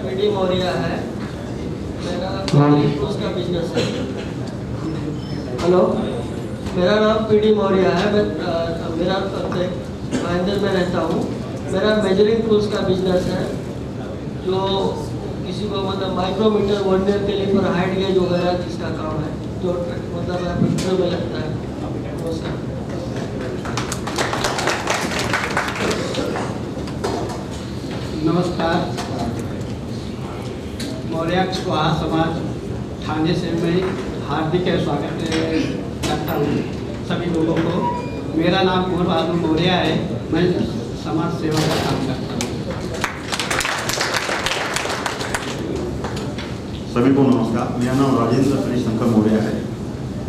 PD Maurya है। मेरा cruise का बिजनेस है। हेलो, मेरा नाम पीडी मौर्य है। मेरा महेंद्र में रहता हूँ। मेरा मेजरिंग टूल्स का बिजनेस है, जो किसी को मतलब micrometer, vernier caliper, height gauge वगैरह जिसका काम है, जो मतलब फैक्ट्री में लगता है। नमस्कार। मौर्य कुशवाहा समाज थाने से मैं हार्दिक स्वागत करता हूँ सभी लोगों को। मेरा नाम कुंवर बहादुर मौर्य है। मैं समाज सेवा का काम करता हूँ। सभी को नमस्कार। मेरा नाम राजेंद्र श्री शंकर मौर्य है।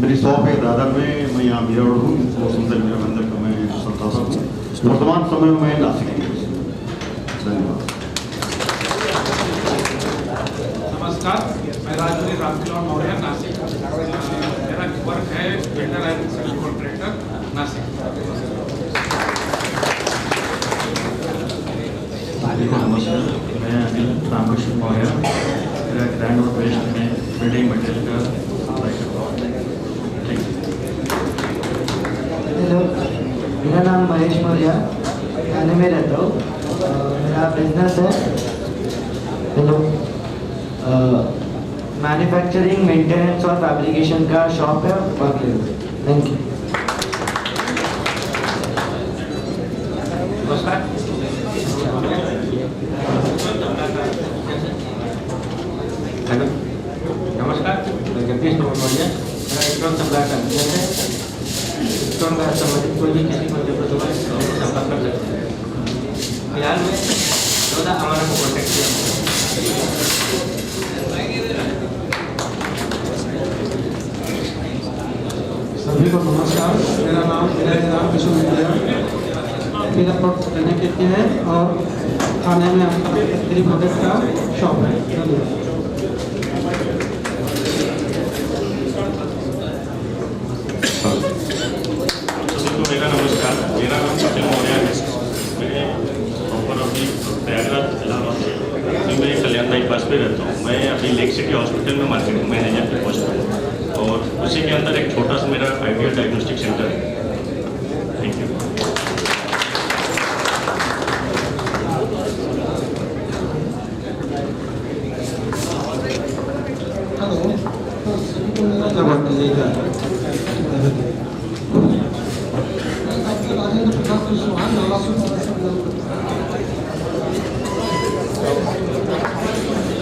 मेरी शॉप है दादर में। मैं यहाँ बिराड़ हूँ। वसुंधरा मेरा मंदिर का मैं संस्थापक हूँ। वर्तमान समय में मैं नासिक हूँ। धन्यवाद। नमस्कार, मैं राजवीर रामकिशोर मौर्य, नासिक। मेरा वर्क है builder and civil contractor, Nashik. नमस्कार, मैं अनिल रामकृष्ण मौर्य। मेरा ग्रैंड और वेस्ट में बिल्डिंग मटेरियल का सप्लाई करता हूँ। हेलो, मेरा नाम महेश मौर्य, थाने में रहता हूँ। मेरा बिजनेस है हेलो मैन्युफैक्चरिंग, मेंटेनेंस और फैब्रिकेशन का शॉप है। Thank you. नमस्कार। हेलो, नमस्कार। मैं जगदीश मौर्य। मेरा स्टोन सप्लाई का बिजनेस है। स्टोन का संबंधित कोई भी किसी को जरूरत हो तो संपर्क कर सकते हैं। फिलहाल में 14 हमारा को कॉन्टेक्ट किया। सभी को नमस्कार। मेरा नाम रामकिशोर मौर्य, मेरा कहने कहते हैं और थाने में फैक्ट्री प्रोडक्ट का शॉप है। धन्यवाद। मेरा नमस्कार। मेरा नाम सचिन मौर्य है। मैं प्रॉपर अभी प्रयागराज इलाहाबाद से मैं कल्याण बाईपास पे रहता हूँ। मैं अभी लेक सिटी हॉस्पिटल में मार्केटिंग मैनेजर पे पोस्ट हूँ और उसी के अंदर एक छोटा सा मेरा आइडियल डायग्नोस्टिक सेंटर है। Thank you.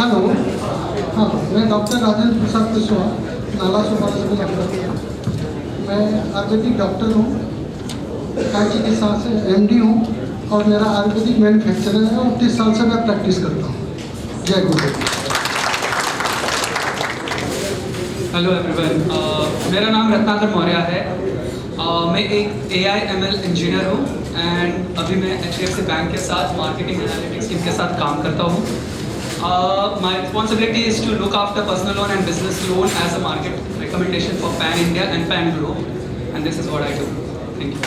हेलो, हाँ, मैं डॉक्टर राजेंद्र प्रसाद कुशवाहा, नाला सुपारा से लगता हूँ। मैं आयुर्वेदिक डॉक्टर हूँ, काय चिकित्सा से MD हूँ और मेरा आयुर्वेदिक मैन्युफैक्चरर है और 30 साल से मैं प्रैक्टिस करता हूँ। जय गुरुदेव। हेलो एवरीवन, मेरा नाम रत्नाकर मौर्य है। मैं एक AI/ML इंजीनियर हूँ एंड अभी मैं HDFC बैंक के साथ मार्केटिंग एनालिटिक्स टीम के साथ काम करता हूँ। My responsibility is to look after personal loan and business loan as a market recommendation for Pan India and Pan Globe, and this is what I do. Thank you.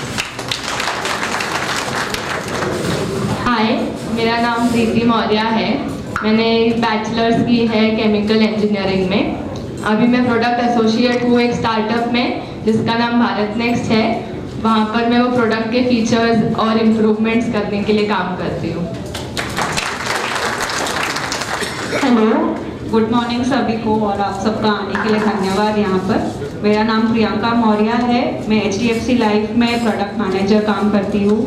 हाय, मेरा नाम प्रीति मौर्य है। मैंने bachelors की है केमिकल इंजीनियरिंग में। अभी मैं product associate हूँ एक स्टार्टअप में जिसका नाम भारत नेक्स्ट है। वहाँ पर मैं वो प्रोडक्ट के फीचर्स और इम्प्रूवमेंट्स करने के लिए काम करती हूँ। हेलो, गुड मॉर्निंग सभी को और आप सबका आने के लिए धन्यवाद। यहाँ पर मेरा नाम प्रियंका मौर्य है। मैं HDFC लाइफ में प्रोडक्ट मैनेजर काम करती हूँ।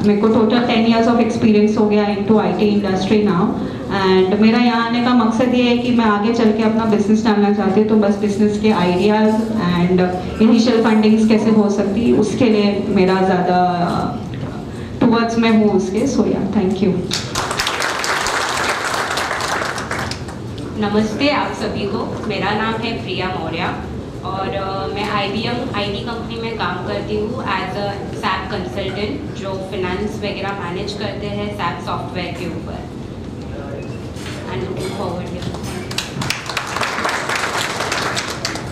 मेरे को टोटल 10 इयर्स ऑफ एक्सपीरियंस हो गया into IT industry now. And मेरा यहाँ आने का मकसद ये है कि मैं आगे चल के अपना बिजनेस डालना चाहती हूँ। तो बस बिजनेस के आइडियाज़ एंड इनिशियल फंडिंग्स कैसे हो सकती है उसके लिए मेरा ज़्यादा टूवर्ड्स में हूँ उसके। सो या थैंक यू। नमस्ते आप सभी को। मेरा नाम है प्रिया मौर्य और मैं IBM IT कंपनी में काम करती हूँ एज अ SAP कंसल्टेंट, जो फिनेंस वगैरह मैनेज करते हैं SAP सॉफ्टवेयर के ऊपर। And looking forward.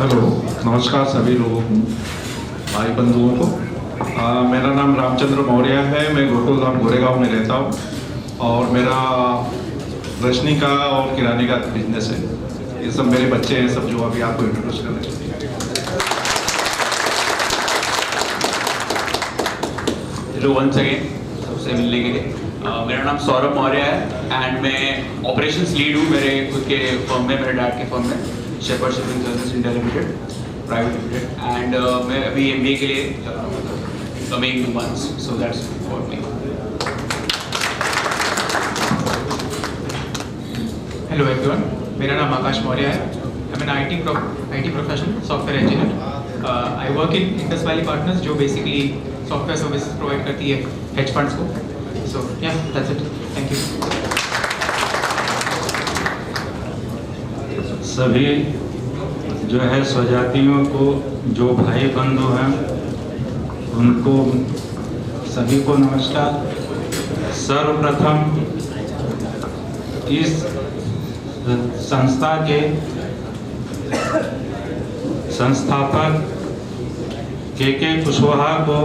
हेलो, नमस्कार सभी लोगों को, भाई बंधुओं को। मेरा नाम रामचंद्र मौर्य है। मैं गोकुलधाम गोरेगांव में रहता हूँ और मेरा रोशनी का और किराने का बिजनेस है। ये सब मेरे बच्चे हैं, सब जो अभी आपको इंट्रोड्यूस कर रहे हैं। हेलो वंस अगेन, सबसे मिलने के लिए। मेरा नाम सौरभ मौर्य है एंड मैं ऑपरेशंस लीड हूँ मेरे खुद के फर्म में, मेरे डैड के फर्म में, Shepherd Shipping Services India Limited Private Limited. And मैं अभी MBA के लिए coming months, so that's about me. Hello everyone, मेरा नाम आकाश मौर्य है। I am an IT professional software engineer. I work in Indus Valley Partners, जो बेसिकली सॉफ्टवेयर सर्विसेज प्रोवाइड करती है हेज फंड्स को। सो या दैट्स इट, थैंक यू। सभी जो है स्वजातियों को, जो भाई बंधु हैं, उनको सभी को नमस्कार। सर्वप्रथम इस संस्था के संस्थापक के कुशवाहा को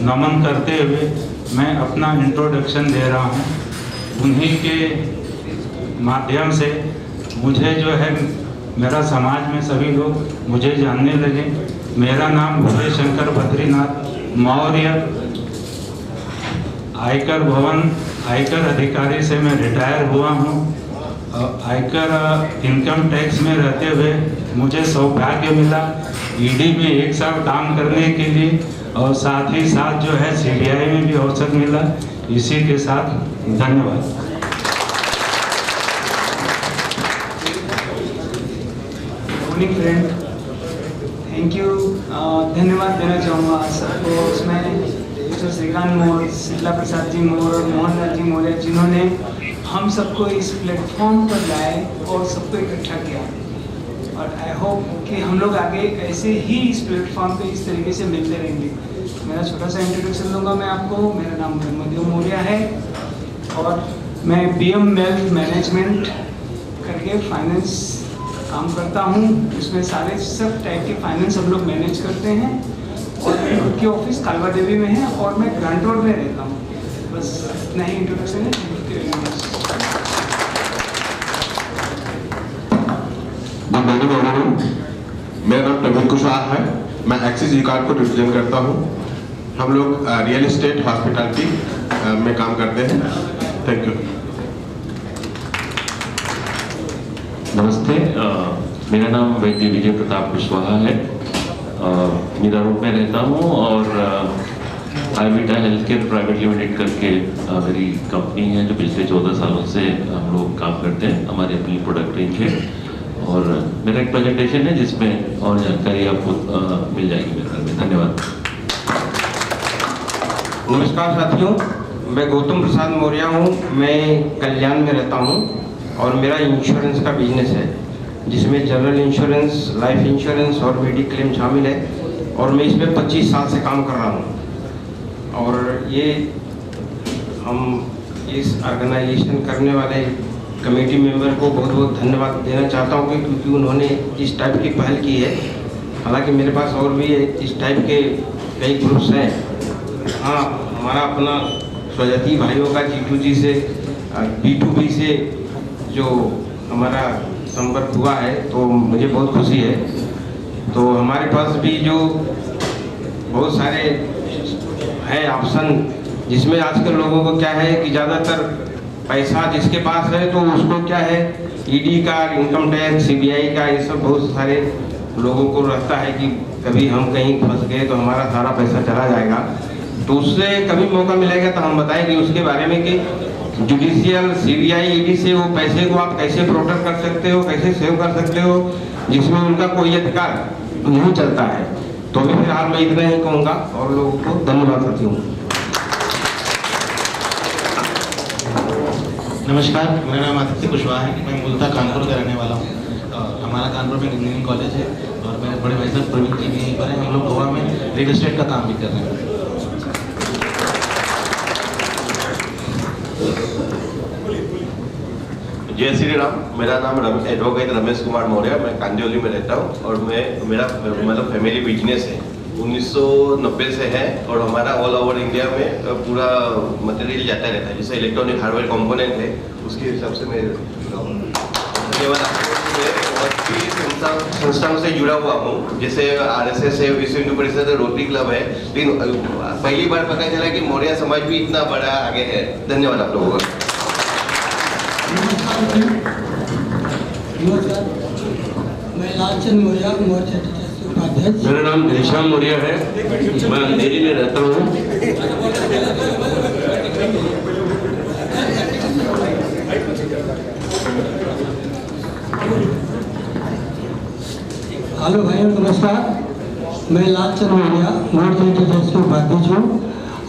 नमन करते हुए मैं अपना इंट्रोडक्शन दे रहा हूँ। उन्हीं के माध्यम से मुझे जो है मेरा समाज में सभी लोग मुझे जानने लगे। मेरा नाम भूरे शंकर बद्रीनाथ मौर्य, आयकर भवन आयकर अधिकारी से मैं रिटायर हुआ हूँ। आयकर इनकम टैक्स में रहते हुए मुझे सौभाग्य मिला ED में 1 साल काम करने के लिए, और साथ ही साथ जो है CBI में भी अवसर मिला। इसी के साथ धन्यवाद। Morning friend, thank you. धन्यवाद देना चाहूँगा सबको, उसमें जो श्रीकांत मौर्य, शीतला प्रसाद जी मौर्य और मोहनलाल जी मौर्य, जिन्होंने हम सबको इस प्लेटफॉर्म पर लाए और सबको इकट्ठा किया। और आई होप कि हम लोग आगे ऐसे ही इस प्लेटफॉर्म पे इस तरीके से मिलते रहेंगे। मेरा छोटा सा इंट्रोडक्शन दूंगा मैं आपको। मेरा नाम ब्रह्मदेव मौर्य है और मैं BM वेल्थ मैनेजमेंट करके फाइनेंस काम करता हूँ। इसमें सारे सब टाइप के फाइनेंस हम लोग मैनेज करते हैं और मेरी खुद की ऑफिस कालवा देवी में है और मैं ग्रांट रोड में रहता हूँ। बस इतना ही इंट्रोडक्शन है। मेरा नाम प्रवीण कुशवाहा है, मैं एक्सिस ई कार्ड को रिप्रेजेंट करता हूँ। हम लोग रियल एस्टेट हॉस्पिटैलिटी में काम करते हैं। Thank you. नमस्ते, मेरा नाम वैद्य विजय प्रताप कुशवाहा है। मीरा रोड में रहता हूँ और Ayurveda health care private limited करके मेरी कंपनी है जो पिछले 14 सालों से हम लोग काम करते हैं। हमारी अपनी प्रोडक्ट रेंज है और मेरा एक प्रेजेंटेशन है जिसमें और जानकारी आपको मिल जाएगी मेरे घर में। धन्यवाद। नमस्कार साथियों, मैं गौतम प्रसाद मौर्य हूँ। मैं कल्याण में रहता हूँ और मेरा इंश्योरेंस का बिजनेस है जिसमें जनरल इंश्योरेंस, लाइफ इंश्योरेंस और मेडिक्लेम शामिल है और मैं इसमें 25 साल से काम कर रहा हूँ। और ये हम इस ऑर्गेनाइजेशन करने वाले कमेटी मेंबर को बहुत बहुत धन्यवाद देना चाहता हूँ क्योंकि उन्होंने इस टाइप की पहल की है। हालांकि मेरे पास और भी इस टाइप के कई ग्रुप्स हैं। हाँ, हमारा अपना स्वजाति भाइयों का G2G से B2B से जो हमारा संपर्क हुआ है तो मुझे बहुत खुशी है। तो हमारे पास भी जो बहुत सारे है ऑप्शन, जिसमें आजकल लोगों को क्या है कि ज़्यादातर पैसा जिसके पास है तो उसको क्या है ED का, इनकम टैक्स, CBI का, ये सब बहुत सारे लोगों को रहता है कि कभी हम कहीं फंस गए तो हमारा सारा पैसा चला जाएगा। तो उससे कभी मौका मिलेगा तो हम बताएंगे उसके बारे में कि जुडिशियल, CBI, ED से वो पैसे को आप कैसे प्रोटेक्ट कर सकते हो, कैसे सेव कर सकते हो, जिसमें उनका कोई अधिकार नहीं चलता है। तो अभी फिलहाल मैं इतना ही कहूँगा और लोगों को धन्यवाद करती हूँ। नमस्कार, मेरा नाम आदित्य कुशवाहा है। मैं मूलतः कानपुर का रहने वाला हूँ। हमारा कानपुर में इंजीनियरिंग कॉलेज है और मेरे बड़े भाई साहब प्रवीण जी भी यहीं पर हैं। हम लोग गोवा में रियल एस्टेट का काम भी कर रहे हैं। जय श्री राम। मेरा नाम एडवोकेट रमेश कुमार मौर्य, मैं कांदिवली में रहता हूँ और मैं मेरा मतलब फैमिली बिजनेस है 1990 से है और हमारा ऑल ओवर इंडिया में पूरा मटेरियल जाता रहता है। जैसे इलेक्ट्रॉनिक हार्डवेयर कंपोनेंट है, उसके हिसाब से मैं धन्यवाद आपको। मैं बहुत सी संस्थाओं से जुड़ा हुआ हूँ, जैसे RSS है, विश्व हिंदू परिषद है, रोटरी क्लब है, लेकिन पहली बार पता चला कि मौर्य समाज भी इतना बड़ा आगे है। धन्यवाद आप लोगों का। मैं लालचंद मौर्य मोर्चा उपाध्यक्ष। मेरा नाम घनश्याम मौर्य है, मैं अंधेरी में रहता हूँ। हेलो भाइयों, नमस्कार। मैं लालचंद मौर्य मोर्चा के उपाध्यक्ष हूँ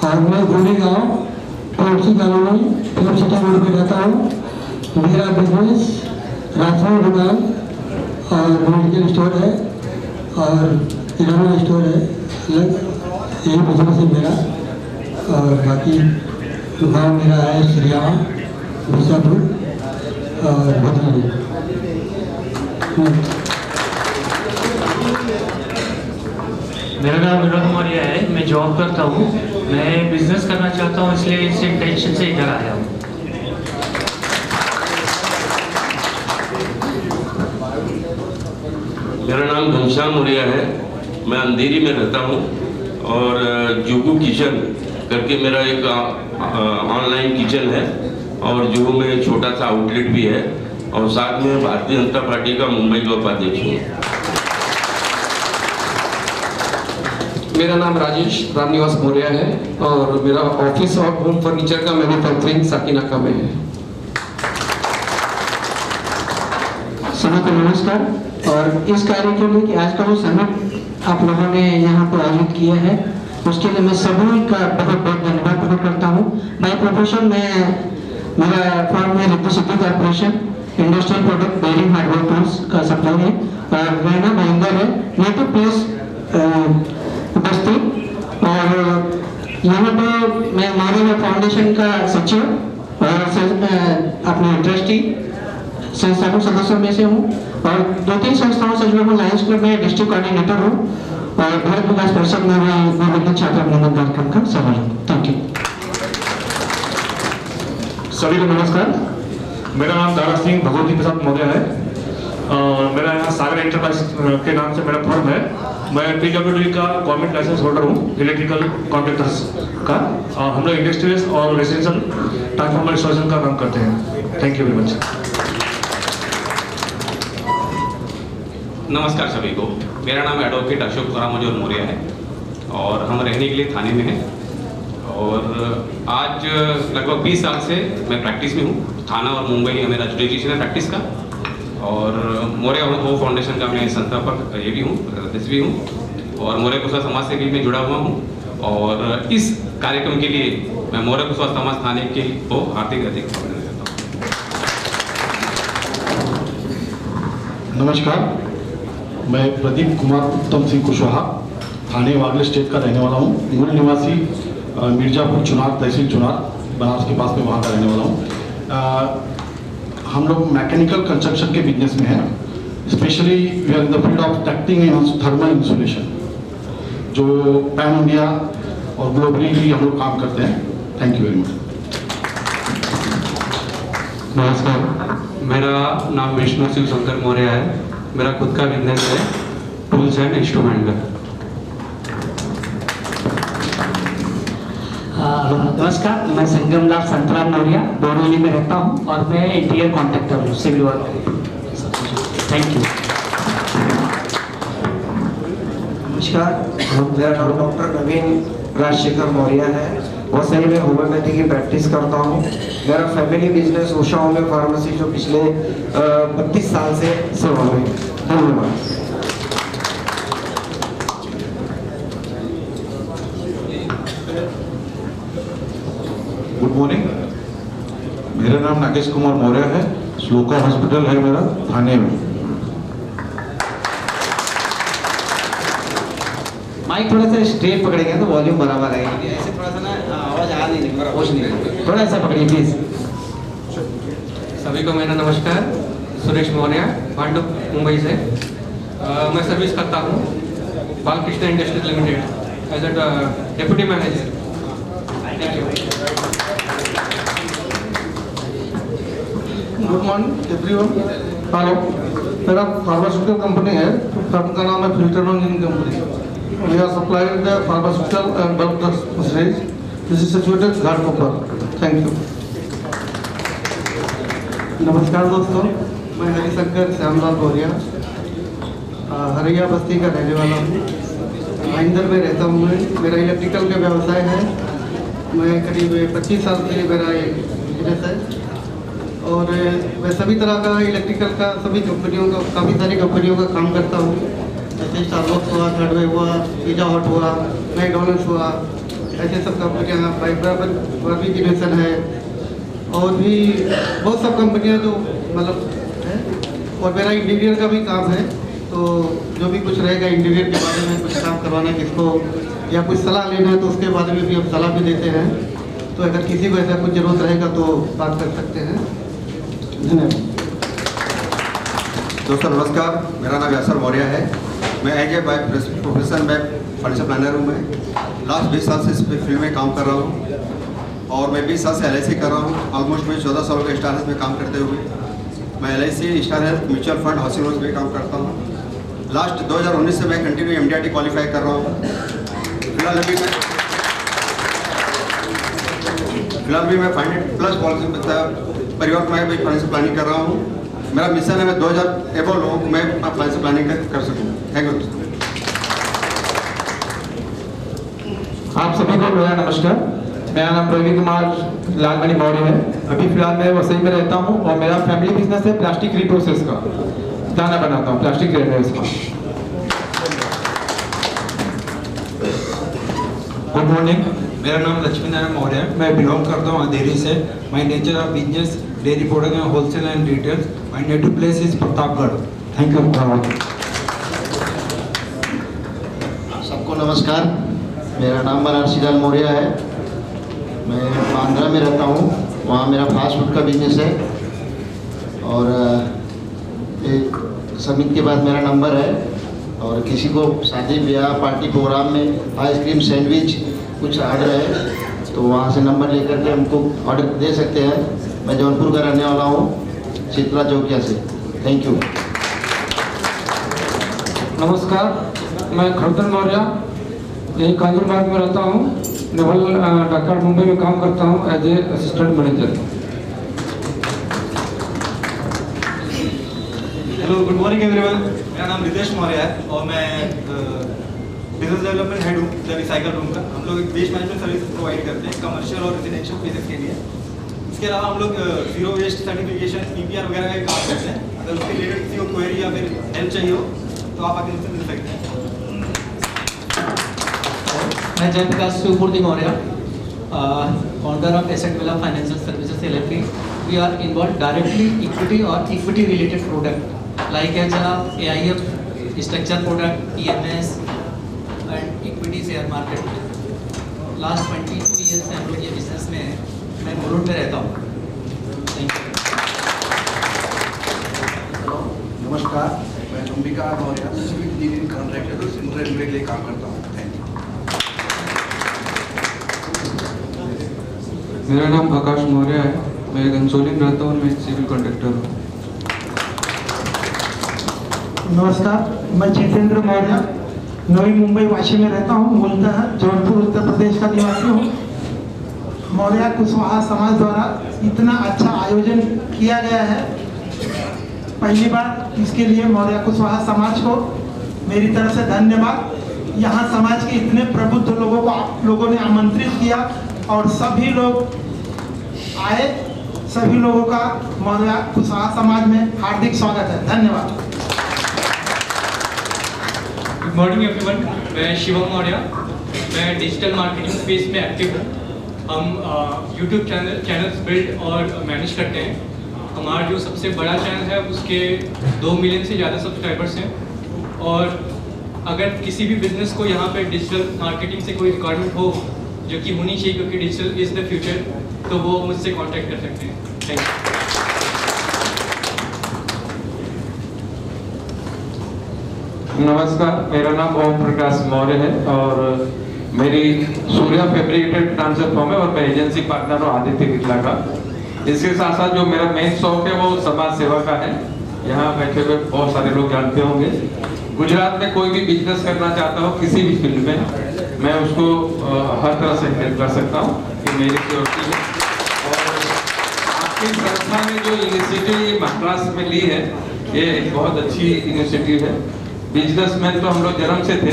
और मैं गोरे गाँव टोलसी कॉलोनी फिल्म सिटी रोड पर रहता हूँ। मेरा बिजनेस राशन दुकान और मेडिकल स्टोर है और किराना स्टोर है, यही बिजनेस है मेरा। और बाकी दुकान मेरा है श्रीयामा बीसापुर और भदली। मेरा नाम विनोद मौर्य है, मैं जॉब करता हूँ। मैं बिजनेस करना चाहता हूँ, इसलिए इस इंटेंशन से इधर आया हूँ। मेरा नाम घनश्याम मौर्य है, मैं अंधेरी में रहता हूँ और जुगू किचन करके मेरा एक ऑनलाइन किचन है और जुगू में छोटा सा आउटलेट भी है और साथ में भारतीय जनता पार्टी का मुंबई का उपाध्यक्ष हूँ। मेरा नाम राजेश रामनिवास मौर्य है और मेरा ऑफिस और होम फर्नीचर का मैन्युफैक्चरिंग साकिनाका में है। सभी को नमस्कार। और इस कार्य के लिए कि आज का जो समिट आप लोगों ने यहाँ पर आयोजित किया है, उसके लिए मैं सभी का बहुत बहुत धन्यवाद प्रकट करता हूँ। बाय प्रोफेशन मेरा फर्म है Riddhi Siddhi corporation, industrial product bearing hardware tools का सप्लाई है और रहना भयंकर है, नेटिव प्लेस बस्ती। और यहाँ पे मैं मौर्य फाउंडेशन का सचिव और अपने ट्रस्टी संस्थापक सदस्यों में से हूँ और 2-3 संस्थाओं से जुड़ा हूँ। लायंस क्लब में डिस्ट्रिक्ट कोऑर्डिनेटर हूँ और भारत विकास परिषद में भी विभिन्न छात्र अभिनंदन कार्यक्रम का सदस्य हूँ। Thank you. सभी को नमस्कार। मेरा नाम दारा सिंह भगवती प्रसाद मौर्य है। मेरा यहाँ सागर एंटरप्राइज के नाम से मेरा फर्म है। मैं PWD का गवर्नमेंट लाइसेंस होल्डर हूँ, इलेक्ट्रिकल कॉन्ट्रैक्टर्स का। हम लोग इंडस्ट्रियल और रेजिडेंशियल ट्रांसफार्मर इंस्टॉलेशन का काम करते हैं। Thank you very much. नमस्कार सभी को। मेरा नाम एडवोकेट अशोक रामजोर मौर्य है और हम रहने के लिए थाने में हैं और आज लगभग 20 साल से मैं प्रैक्टिस में हूँ। थाना और मुंबई मेरा जुडिशियल है प्रैक्टिस का और मौर्य हो फाउंडेशन का मैं संस्थापक ये भी हूँ, सदस्य भी हूँ और मौर्य कुशवाहा समाज से भी मैं जुड़ा हुआ हूँ। और इस कार्यक्रम के लिए मैं मौर्य कुशवाहा समाज थाने के को हार्दिक अभिनंदन करता हूँ। नमस्कार, मैं प्रदीप कुमार उत्तम सिंह कुशवाहा थाने वागले स्टेट का रहने वाला हूँ। मूल निवासी मिर्जापुर चुनार तहसील चुनार बनारस के पास में वहाँ का रहने वाला हूँ। हम लोग मैकेनिकल कंस्ट्रक्शन के बिजनेस में हैं। Specially we are in the field of ducting and thermal insulation, जो पैन इंडिया और ग्लोबली भी हम लोग काम करते हैं। Thank you very much. नमस्कार, मेरा नाम विष्णु शिव शंकर मौर्य है। मेरा खुद का बिजनेस है टूल्स एंड इंस्ट्रूमेंट का। नमस्कार, मैं संगमलाल संतराम मौर्य बोरीवली में रहता हूँ और मैं इंटीरियर कॉन्ट्रैक्टर हूँ, सिविल वर्क। Thank you. नमस्कार, मेरा नाम डॉक्टर नवीन राजशेखर मौर्य है। बहुत सारी मैं होम्योपैथी की प्रैक्टिस करता हूँ। मेरा family business Usha homeo pharmacy जो पिछले 32 साल से सेवा में। धन्यवाद। गुड मॉर्निंग, मेरा नाम नागेश कुमार मौर्य है। श्लोका हॉस्पिटल है मेरा थाने में। माइक थोड़ा सा स्ट्रेट पकड़ेंगे तो वॉल्यूम बराबर आएगी। ऐसे थोड़ा सा ना आवाज आ नहीं रही, कुछ नहीं, थोड़ा ऐसा पकड़िए प्लीज। सभी को मेरा नमस्कार। सुरेश मौर्य, भांडुप मुंबई से। मैं सर्विस करता हूँ Balkrishna Industries Limited as a deputy manager. Thank you. Good morning everyone. Hello, मेरा फार्मास्यूटिकल कंपनी है, फर्म का नाम है filter engineering company. We are supplied the pharmaceutical and bulk drugs machineries. This is situated Ghatkopar. Thank you. नमस्कार दोस्तों, मैं हरिशंकर श्यामलाल मौर्य हरैया बस्ती का रहने वाला हूँ। महिंदर में रहता हूँ मैं। मेरा इलेक्ट्रिकल का व्यवसाय है। मैं करीब 25 साल से मेरा ये बिजनेस है और मैं सभी तरह का इलेक्ट्रिकल का सभी कंपनियों का काफ़ी सारी कंपनियों का काम करता हूँ, जैसे स्टारबक्स हुआ, थर्डवे हुआ, पिज़्ज़ा हट हुआ, मैकडोनल्ड्स हुआ, ऐसे सब कंपनियाँ, बार्बी क्रिएशन है और भी बहुत सब कंपनियाँ जो मतलब है। और मेरा इंटीरियर का भी काम है, तो जो भी कुछ रहेगा इंटीरियर के बारे में कुछ काम करवाना है किसको या कुछ सलाह लेना है तो उसके बारे में भी हम सलाह भी देते हैं। तो अगर किसी को ऐसा कुछ ज़रूरत रहेगा तो बात कर सकते हैं। धन्यवाद। दोस्तों नमस्कार, मेरा नाम यासर मौर्य है। मैं एज ए बाय प्रोफेशन में फाइनेंशियल प्लानर हूँ। मैं लास्ट 20 साल से इस फील्ड में काम कर रहा हूँ और मैं 20 साल से LIC कर रहा हूँ। ऑलमोस्ट मैं 14 सालों के स्टार हेल्थ में काम करते हुए मैं LIC star health mutual fund housing loans में काम करता हूँ। लास्ट 2019 से मैं कंटिन्यू MDRT क्वालिफाई कर रहा हूँ। फिलहाल भी मैं फाइनेंस पॉलिसी परिवार में भी फाइनेंशियल प्लानिंग कर रहा हूँ। मेरा मिशन है मैं 2000 एबो लोगों को मैं फाइनेंशियल प्लानिंग कर सकूँ। Thank you. आप सभी को मेरा नमस्कार। मेरा नाम रवि कुमार लालमणि मौर्य है। अभी फिलहाल मैं वसई में रहता हूँ और मेरा फैमिली बिजनेस है प्लास्टिक रिप्रोसेस का, दाना बनाता हूँ प्लास्टिक ग्रेन्यूल्स का। गुड मॉर्निंग, मेरा नाम लक्ष्मी नारायण मौर्य है। मैं बिलोंग करता हूँ अंधेरी से। My nature of business dairy product and wholesale and retail. My native place is Pratapgarh. Thank you. सबको नमस्कार, मेरा नाम बनारसी लाल मौर्य है। मैं बांद्रा में रहता हूँ, वहाँ मेरा फास्ट फूड का बिजनेस है और एक समिट के बाद मेरा नंबर है और किसी को शादी ब्याह पार्टी प्रोग्राम में आइसक्रीम सैंडविच कुछ ऑर्डर है तो वहाँ से नंबर लेकर के हमको ऑर्डर दे सकते हैं। मैं जौनपुर का रहने वाला हूँ, शीतला चौकिया से। Thank you. नमस्कार, मैं खरदन मौर्य यही कांजूरबाग में रहता हूँ। नेवल डॉक्टर मुंबई में काम करता हूँ as a assistant manager. Hello, good morning everyone. मेरा नाम रितेश मौर्य है और मैं बिजनेस डेवलपमेंट हेड हूँ द रिसाइकल रूम का। हम लोग एक वेस्ट मैनेजमेंट सर्विस प्रोवाइड करते हैं कमर्शियल और रेजिडेंशियल प्लेसेस के लिए। इसके अलावा हम लोग जीरो वेस्ट सर्टिफिकेशन PPR वगैरह का काम करते हैं। अगर उसके रिलेटेड किसी को क्वेरी या फिर हेल्प चाहिए हो तो आप आके मुझसे मिल सकते हैं। मैं Jayprakash Shivmurti Maurya, founder of asset villa financial services LLP। We are involve directly equity और equity related product like as AIF, structure product, EMS and equity share market. Last 22 year से हम लोग ये बिजनेस में है। मैं मुरुड में रहता हूँ। Thank you. नमस्कार, मैं Ambika Maurya civil engineering contractor और सेंट्रल रेलवे के लिए काम करता हूँ। Thank you. मेरा नाम आकाश मौर्य है। मैं गंसोली में रहता हूँ। मैं सिविल कॉन्ट्रैक्टर हूँ। नमस्कार, मैं जितेंद्र मौर्य नवी मुंबई वाशी में रहता हूँ। मूलतः जौनपुर उत्तर प्रदेश का निवासी हूँ। मौर्य कुशवाहा समाज द्वारा इतना अच्छा आयोजन किया गया है, पहली बार इसके लिए मौर्य कुशवाहा समाज को मेरी तरफ से धन्यवाद। यहाँ समाज के इतने प्रबुद्ध लोगों को आप लोगों ने आमंत्रित किया और सभी लोग आए। सभी लोगों का मौर्य कुशवाहा समाज में हार्दिक स्वागत है। धन्यवाद। गुड मॉर्निंग एवरीवन, मैं शिवम मौर्य। मैं डिजिटल मार्केटिंग स्पेस में एक्टिव हूँ। हम यूट्यूब चैनल्स बिल्ड और मैनेज करते हैं। हमारा जो सबसे बड़ा चैनल है उसके 2 मिलियन से ज़्यादा सब्सक्राइबर्स हैं। और अगर किसी भी बिजनेस को यहाँ पे डिजिटल मार्केटिंग से कोई रिक्वायरमेंट हो, जो कि होनी चाहिए क्योंकि डिजिटल इज़ द फ्यूचर, तो वो मुझसे कांटेक्ट कर सकते हैं। Thank you. नमस्कार, मेरा नाम ओम प्रकाश मौर्य है और मेरी सूर्या फैब्रिकेटेड नाम से फॉर्म है और मैं एजेंसी पार्टनर हूँ आदित्य बिरला का। इसके साथ साथ जो मेरा मेन शौक है वो समाज सेवा का है। यहाँ बैठे हुए बहुत सारे लोग जानते होंगे, गुजरात में कोई भी बिजनेस करना चाहता हो किसी भी फील्ड में, मैं उसको हर तरह से हेल्प कर सकता हूँ। ये मेरी सिक्योरिटी है। और आपकी संस्था ने जो इनिशिएटिव महाराष्ट्र में ली है, ये एक बहुत अच्छी इनिशिएटिव है। बिजनेसमैन तो हम लोग जन्म से थे,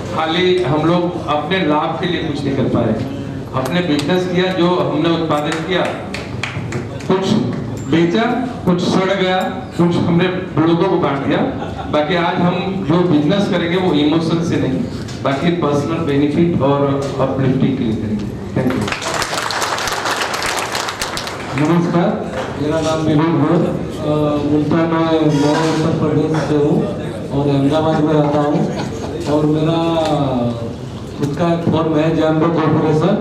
खाली हम लोग अपने लाभ के लिए कुछ नहीं कर पाए। अपने बिजनेस किया, जो हमने उत्पादन किया, कुछ बेचा, कुछ सड़ गया, कुछ हमने लोगों को बांट दिया। बाकी आज हम जो बिजनेस करेंगे वो इमोशन से नहीं, बाकी पर्सनल बेनिफिट और अपलिफ्टिंग के लिए करेंगे। Thank you. नमस्कार, मेरा नाम विनोद है। मुल्तान मैं उत्तर प्रदेश से हूँ और अहमदाबाद में रहता हूँ और मेरा खुद का एक फर्म है जैम्बो कॉर्पोरेशन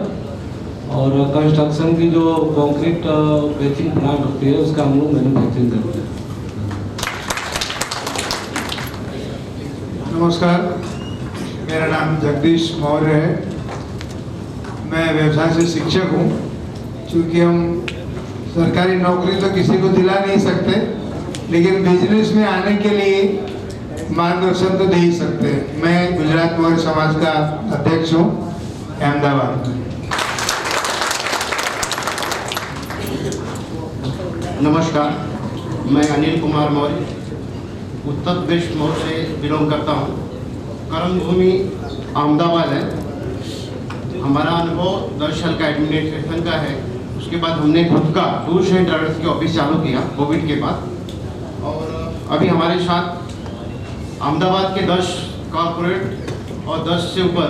और कंस्ट्रक्शन की जो कंक्रीट बेचिंग प्लांट होती है उसका हम लोग मैन्युफैक्चरिंग करते हैं। नमस्कार, मेरा नाम जगदीश मौर्य है। मैं व्यवसाय से शिक्षक हूँ। क्योंकि हम सरकारी नौकरी तो किसी को दिला नहीं सकते, लेकिन बिजनेस में आने के लिए मार्गदर्शन तो दे ही सकते हैं। मैं गुजरात मौर्य समाज का अध्यक्ष हूँ अहमदाबाद। नमस्कार, मैं अनिल कुमार मौर्य उत्तर प्रदेश मऊ से बिलोंग करता हूँ। कर्मभूमि अहमदाबाद है। हमारा अनुभव 10 साल का एडमिनिस्ट्रेशन का है। उसके बाद हमने खुद का टूर्स एंड ट्रैवल्स की ऑफिस चालू किया कोविड के बाद। और अभी हमारे साथ अहमदाबाद के 10 कॉर्पोरेट और 10 से ऊपर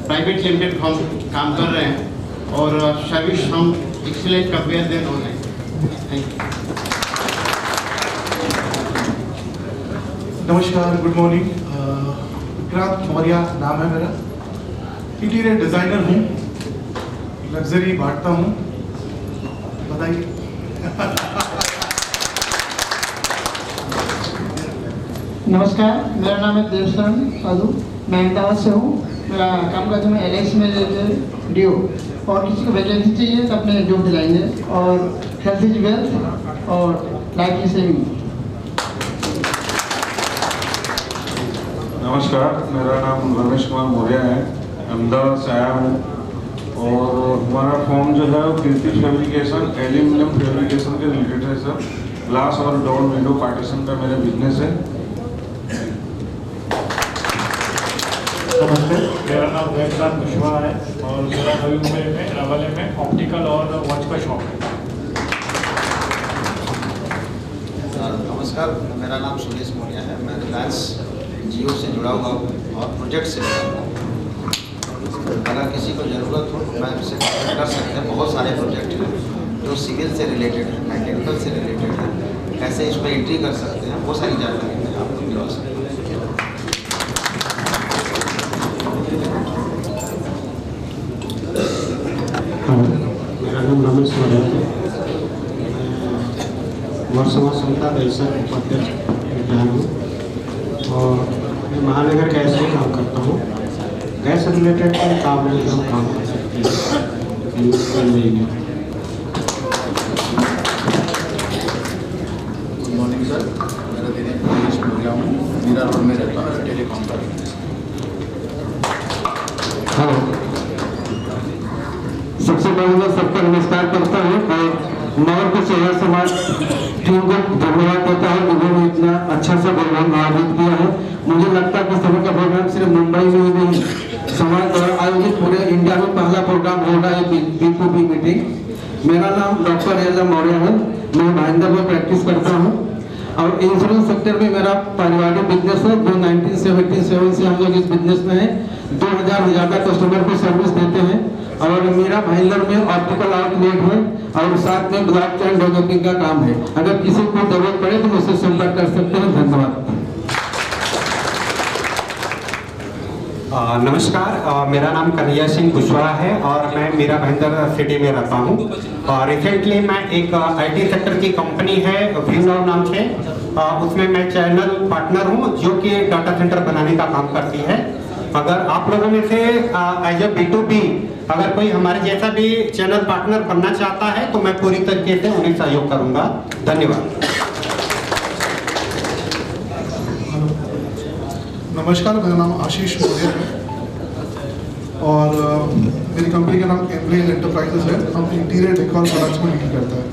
प्राइवेट लिमिटेड फर्म काम कर रहे हैं और सर्विस हम एक्सीलेंट कंपेयर देन हो रहे हैं। Thank you. नमस्कार, गुड मॉर्निंग। विक्रांत मौर्य नाम है मेरा। इंटीरियर डिजाइनर हूँ, लग्जरी बांटता हूँ। बताइए। नमस्कार, मेरा नाम है देवशरण साधु। मैं अहमदाबाद से हूँ। मेरा काम काज में LIC में रिलेटेड ड्यू और किसी को वैकेंसी चाहिए तो अपने जॉब दिलाएंगे और हेल्थ इज वेल्थ और लाइफ की सेविंग। नमस्कार, मेरा नाम रमेश कुमार मौर्य है। अहमदाबाद से आया हूँ और हमारा फॉर्म जो है वो कीर्ति फैब्रिकेशन, एल्यूमिनियम फैब्रिकेशन के रिलेटेड है सर। ग्लास और डोर विंडो पार्टीशन का मेरा बिजनेस है। नमस्ते, मेरा नाम वेदराज कुशवाहा है और मेरा नवी मुंबई में रावले में ऑप्टिकल और वॉच का शॉप है। नमस्कार, मेरा नाम सुरेश मौर्य है। मैं रिलायंस जियो से जुड़ा हुआ हूँ और प्रोजेक्ट से जुड़ा हुआ हूँ। अगर किसी को ज़रूरत हो तो मैं उससे कॉन्टेक्ट कर सकते हैं। बहुत सारे प्रोजेक्ट हैं जो सिविल से रिलेटेड है, मैकेनिकल से रिलेटेड है, कैसे इसमें एंट्री कर सकते हैं, वो सारी जानकारी मैं आपको दिला सकता हूँ। मेरा नाम रमेश मौर्य है। मौर्य समाज संस्था परिषद उपाध्यक्ष विज्ञान हूँ और मैं महानगर गैस में काम करता हूँ। गैस रिलेटेड काम में हम काम कर सकते हैं। गुड मॉर्निंग सर, मेरा दिनेश मौर्य हूँ। मीरा रोड में रहता हूँ, टेलीकॉम पर। हेलो, सबसे पहले मैं सबको नमस्कार करता हूँ और मौर्य सेवा समाज टीम को धन्यवाद देता हूँ। उन्होंने इतना अच्छा सा प्रोग्राम आयोजित किया है। मुझे लगता है कि सभी का प्रोग्राम सिर्फ मुंबई में ही नहीं, समाज द्वारा आयोजित पूरे इंडिया में पहला प्रोग्राम होगा है B2B मीटिंग। मेरा नाम डॉक्टर LM मौर्य है। मैं भाईंदर में प्रैक्टिस करता हूँ और इंश्योरेंस सेक्टर में मेरा पारिवारिक बिजनेस है जो 1977 से हम लोग इस बिजनेस में हैं। 2000 से ज़्यादा कस्टमर को सर्विस देते हैं और मेरा भाईंदर में ऑप्टिकल आउटलेट है और साथ में ब्लॉक चेन डेवलपिंग का काम है। अगर किसी को जरूरत पड़े तो मुझसे संपर्क कर सकते हैं। धन्यवाद। नमस्कार, मेरा नाम कन्हैया सिंह कुशवाहा है और मैं मीरा भाईंदर सिटी में रहता हूँ। रिसेंटली मैं एक आईटी सेक्टर की कंपनी है व्यूनॉव नाम से, उसमें मैं चैनल पार्टनर हूँ जो कि डाटा सेंटर बनाने का काम करती है। अगर आप लोगों में से एज ए B2B अगर कोई हमारे जैसा भी चैनल पार्टनर बनना चाहता है तो मैं पूरी तरीके से उन्हें सहयोग करूँगा। धन्यवाद। नमस्कार, मेरा नाम आशीष मौर्य है और मेरी कंपनी का नाम एम्ब्रेन एंटरप्राइजेस है। हम इंटीरियर डेकोर प्रोडक्ट्स में डील करते हैं।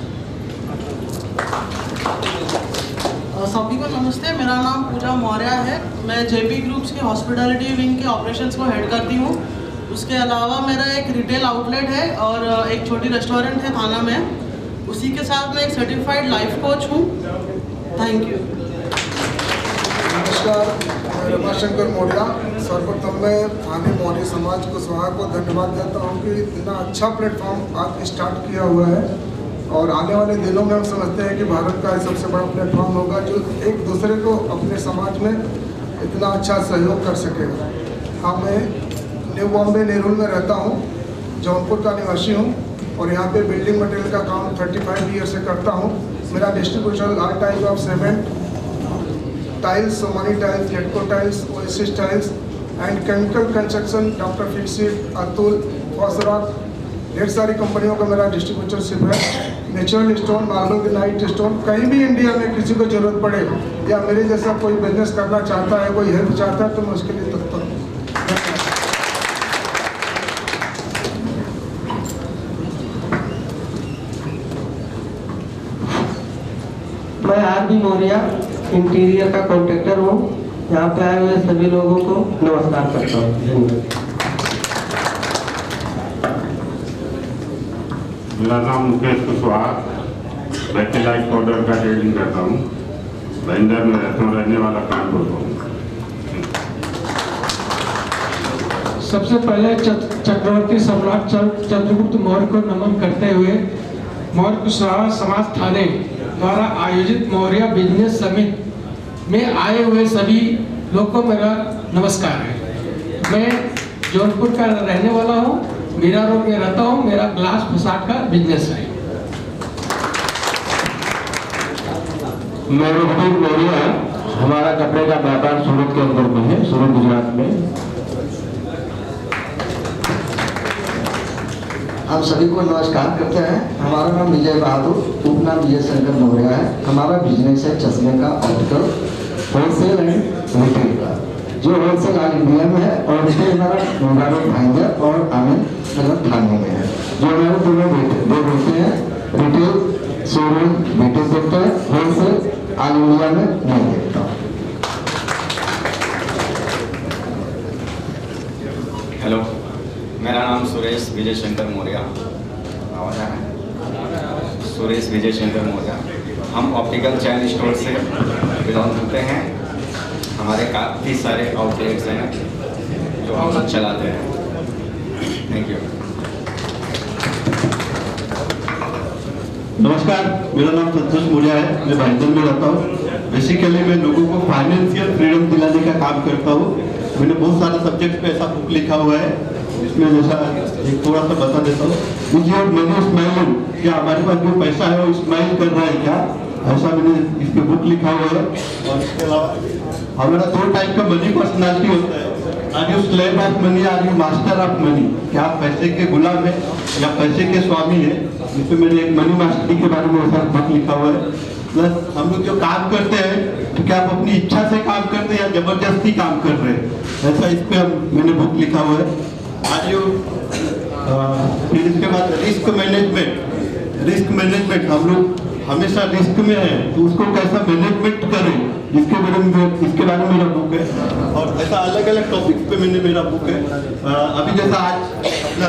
सभी को नमस्ते, मेरा नाम पूजा मौर्य है। मैं JP ग्रुप्स के हॉस्पिटैलिटी विंग के ऑपरेशंस को हेड करती हूँ। उसके अलावा मेरा एक रिटेल आउटलेट है और एक छोटी रेस्टोरेंट है थाना में। उसी के साथ मैं एक सर्टिफाइड लाइफ कोच हूँ। Thank you. नमस्कार, मैं रमाशंकर मौर्य। सर्वप्रथम मैं थाने मौर्य समाज को धन्यवाद देता हूँ कि इतना अच्छा प्लेटफॉर्म आज स्टार्ट किया हुआ है और आने वाले दिनों में हम समझते हैं कि भारत का सबसे बड़ा प्लेटफॉर्म होगा जो एक दूसरे को अपने समाज में इतना अच्छा सहयोग कर सकेगा। हाँ, मैं न्यू बॉम्बे नेहरू में रहता हूँ, जौनपुर का निवासी हूँ और यहाँ पे बिल्डिंग मटेरियल का काम 35 ईयर से करता हूँ। मेरा distribution all type of cement, tiles, Somani tiles, Jetco tiles, oasis tiles and chemical construction, doctor fixit, Atul, Fosroc, ढेर सारी कंपनियों का मेरा डिस्ट्रीब्यूटरशिप है। Natural stone, marble granite stone, कहीं भी इंडिया में किसी को जरूरत पड़े या मेरे जैसा कोई बिजनेस करना चाहता है, कोई हेल्प चाहता है तो मैं उसके लिए तत्पर हूँ। मैं RB मौर्य इंटीरियर का कॉन्ट्रैक्टर हूँ। यहाँ पे आए हुए सभी लोगों को नमस्कार करता हूँ। मेरा नाम मुकेश कुशवाहा, मैं लाइट पाउडर का ट्रेडिंग करता हूँ। बैंडर में रहता हूँ, रहने वाला कानपुर हूँ। सबसे पहले चक्रवर्ती सम्राट चंद्रगुप्त मौर्य को नमन करते हुए मौर्य कुशवाहा समाज थाने द्वारा आयोजित मौर्य बिजनेस समिट में आए हुए सभी लोग को मेरा नमस्कार है। मैं जौनपुर का रहने वाला हूँ, मीरा रोड में रहता हूँ। मेरा ग्लास फसाड का बिजनेस है। मैं रघुवीर मौर्य है। हमारा कपड़े का व्यापार सूरत के अंदर में है, सूरत गुजरात में। हम सभी को नमस्कार करते हैं। हमारा नाम विजय बहादुर, उपनाम विजय शंकर मौर्य है। हमारा बिजनेस है चश्मे का, ऑप्टिकल, होलसेल एंड रिटेल का, जो होलसेल ऑल इंडिया में है और रिटेल हमारा मुंगारो भाईंदर और आनंद नगर थाने में है। जो हमारे दोनों बेटे हैं, रिटेल शोरूम बेटे देखते हैं, होलसेल ऑल इंडिया में नहीं देखता हूँ। हेलो, मेरा नाम सुरेश विजय शंकर मौर्य। आवाज आ रहा है? सुरेश विजय शंकर मौर्य। हम ऑप्टिकल चैन स्टोर से बिलोंग करते हैं। हमारे काफ़ी सारे आउटलेट्स हैं जो हम चलाते हैं। Thank you. नमस्कार, मेरा नाम संतोष मौर्य है। मैं भाईंदर में रहता हूँ। बेसिकली मैं लोगों को फाइनेंशियल फ्रीडम दिलाने का काम करता हूँ। मैंने बहुत सारे सब्जेक्ट पे ऐसा बुक लिखा हुआ है, इसमें जैसा एक थोड़ा सा बता देता हूँ। मुझे मनी स्माइलिंग, क्या हमारे पास जो पैसा है वो स्माइल कर रहा है क्या, ऐसा मैंने इस पे बुक लिखा हुआ है। और इसके अलावा हमारा 2 टाइप का मनी पर्सनालिटी होता है। Are you slave of money, are you master of money. क्या आप पैसे के गुलाम है या पैसे के स्वामी है। इसमें मैंने एक मनी मास्टरी के बारे में ऐसा बुक लिखा हुआ है। प्लस हम लोग जो काम करते हैं तो क्या आप अपनी इच्छा से काम करते हैं या जबरदस्ती काम कर रहे हैं, ऐसा इस पे मैंने बुक लिखा हुआ है। आज जो फिर इसके बाद रिस्क मैनेजमेंट हम लोग हमेशा रिस्क में है तो उसको कैसा मैनेजमेंट करें, इसके बारे में मेरा बुक है। और ऐसा अलग अलग टॉपिक्स पे मेरा बुक है। अभी जैसा आज अपना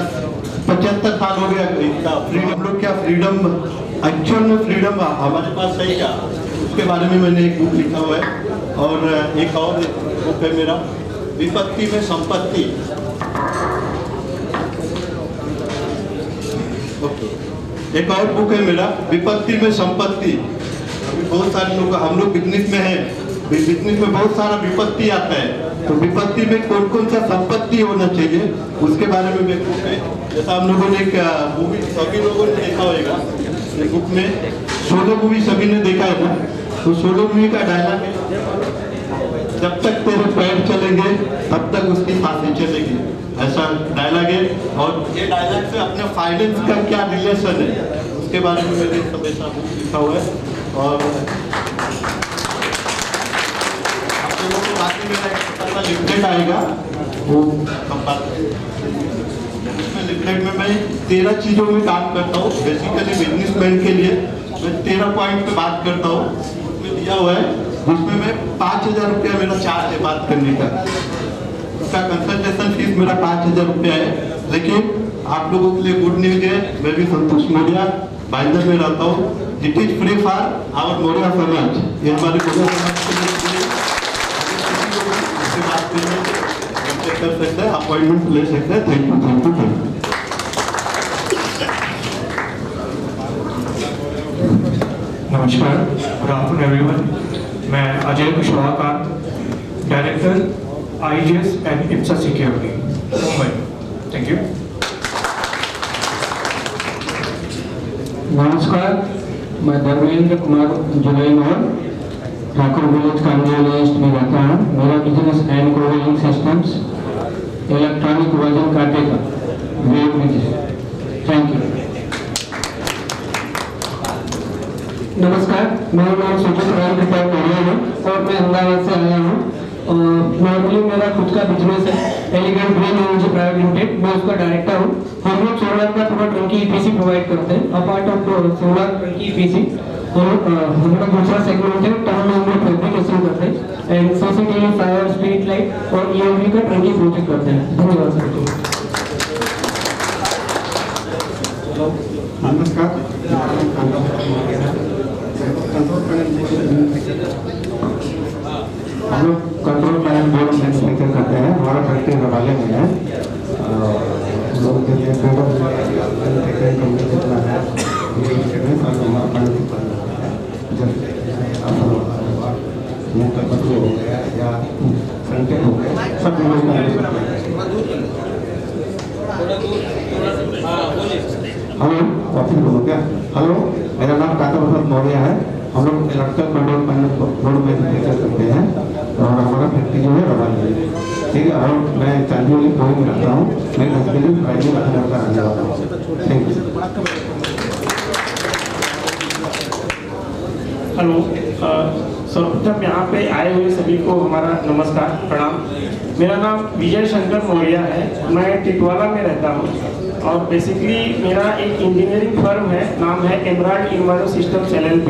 75 साल हो गया इसका फ्रीडम, लोग क्या फ्रीडम एक्चुअल में फ्रीडम हमारे पास है क्या, उसके बारे में मैंने एक बुक लिखा हुआ है। और एक और बुक है मेरा, विपत्ति में संपत्ति। एक और बुक है मेरा, विपत्ति में संपत्ति। अभी बहुत सारे लोग, हम लोग बिजनेस में हैं बिजनेस में बहुत सारा विपत्ति आता है, तो विपत्ति में कौन कौन सा संपत्ति होना चाहिए उसके बारे में मैं बुक है, जैसा हम लोगों ने एक मूवी सभी लोगों ने देखा होगा, ये बुक में सोलो मूवी सभी ने देखा है ना, तो सोलो मूवी का डायलॉग है, जब तक तेरे पैर चलेंगे तब तक उसकी सांसें चलेगी, ऐसा डायलॉग है। और ये डायलॉग से अपने फाइनेंस का क्या रिलेशन है उसके बारे में मैंने हमेशा बुक लिखा हुआ है। और आप लोगों को बाकी मेरा एक छोटा सा लिफलेट आएगा, वो लिफलेट में मैं 13 चीज़ों में काम करता हूँ। बेसिकली बिजनेसमैन के लिए मैं 13 पॉइंट पे बात करता हूँ, उसमें दिया हुआ है, जिसमें मैं 5,000 रुपया मेरा चार्ज है बात करने का, उसका कंसल्टेशन फीस मेरा 5,000 रुपया है। लेकिन आप लोगों के लिए गुड न्यूज है, मैं भी संतोष मौर्या भाईंदर में रहता हूँ, it is free for our Maurya समाज, ये हमारे मौर्या समाज के लिए बात कर सकते हैं, अपॉइंटमेंट ले सकते हैं। Thank you, thank you, thank you. नमस्कार, गुड आफ्टरनून एवरीवन। मैं Ajay Kushwaha, director IGS and IPSA security, Mumbai. Thank you. नमस्कार, मैं धर्मेंद्र कुमार जुलाई मोहन, ठाकुर विलेज कांगड़ा ईस्ट में रहता हूँ। मेरा बिजनेस एंड कोविलिंग सिस्टम्स, इलेक्ट्रॉनिक वजन काटे का वेट बिजनेस। Thank you. नमस्कार, मेरा नाम सुजीत राम प्रताप मौर्य है और मैं अहमदाबाद से आया हूँ। नॉर्मली मेरा खुद का बिजनेस है, elegant green energy private limited, मैं उसका डायरेक्टर हूँ। हम लोग सोलर का पूरा टंकी EPC प्रोवाइड करते हैं, अपार्ट ऑफ सोलर टंकी EPC। और हमारा दूसरा सेगमेंट है टाउन में हम लोग फैब्रिकेशन करते हैं and CCTV, fire, street light और EMV का टंकी प्रोजेक्ट करते हैं। धन्यवाद सर। नमस्कार, हम लोग कंट्रोल पैनल बोर्ड मैन्युफैक्चर करते हैं, हमारा फैक्ट्री रवाले में है। लोगों के लिए मैन्युफैक्चरिंग कंपनी जितना है हो गया या फ्रंटेड हो गया, सब हेलो, ऑफिस हो गया। हेलो, मेरा नाम काका प्रसाद मौर्य है। हम लोग इलेक्ट्रिकल कंट्रोल पैनल बोर्ड में मैन्युफैक्चर करते हैं और हमारा फैक्ट्री जो है रवाली है, ठीक है। और मैं चांदीवाली कोई में रहता हूँ, मैं नजदीकी फ्राइडे लखनऊ का रहने वाला हूँ। Thank you. हेलो, सर्वप्रथम यहाँ पे आए हुए सभी को हमारा नमस्कार, प्रणाम। मेरा नाम विजय शंकर मौर्य है, मैं टिटवाला में रहता हूँ और बेसिकली मेरा एक इंजीनियरिंग फर्म है, नाम है एमराल्ड इन्वायरो सिस्टम्स LLP,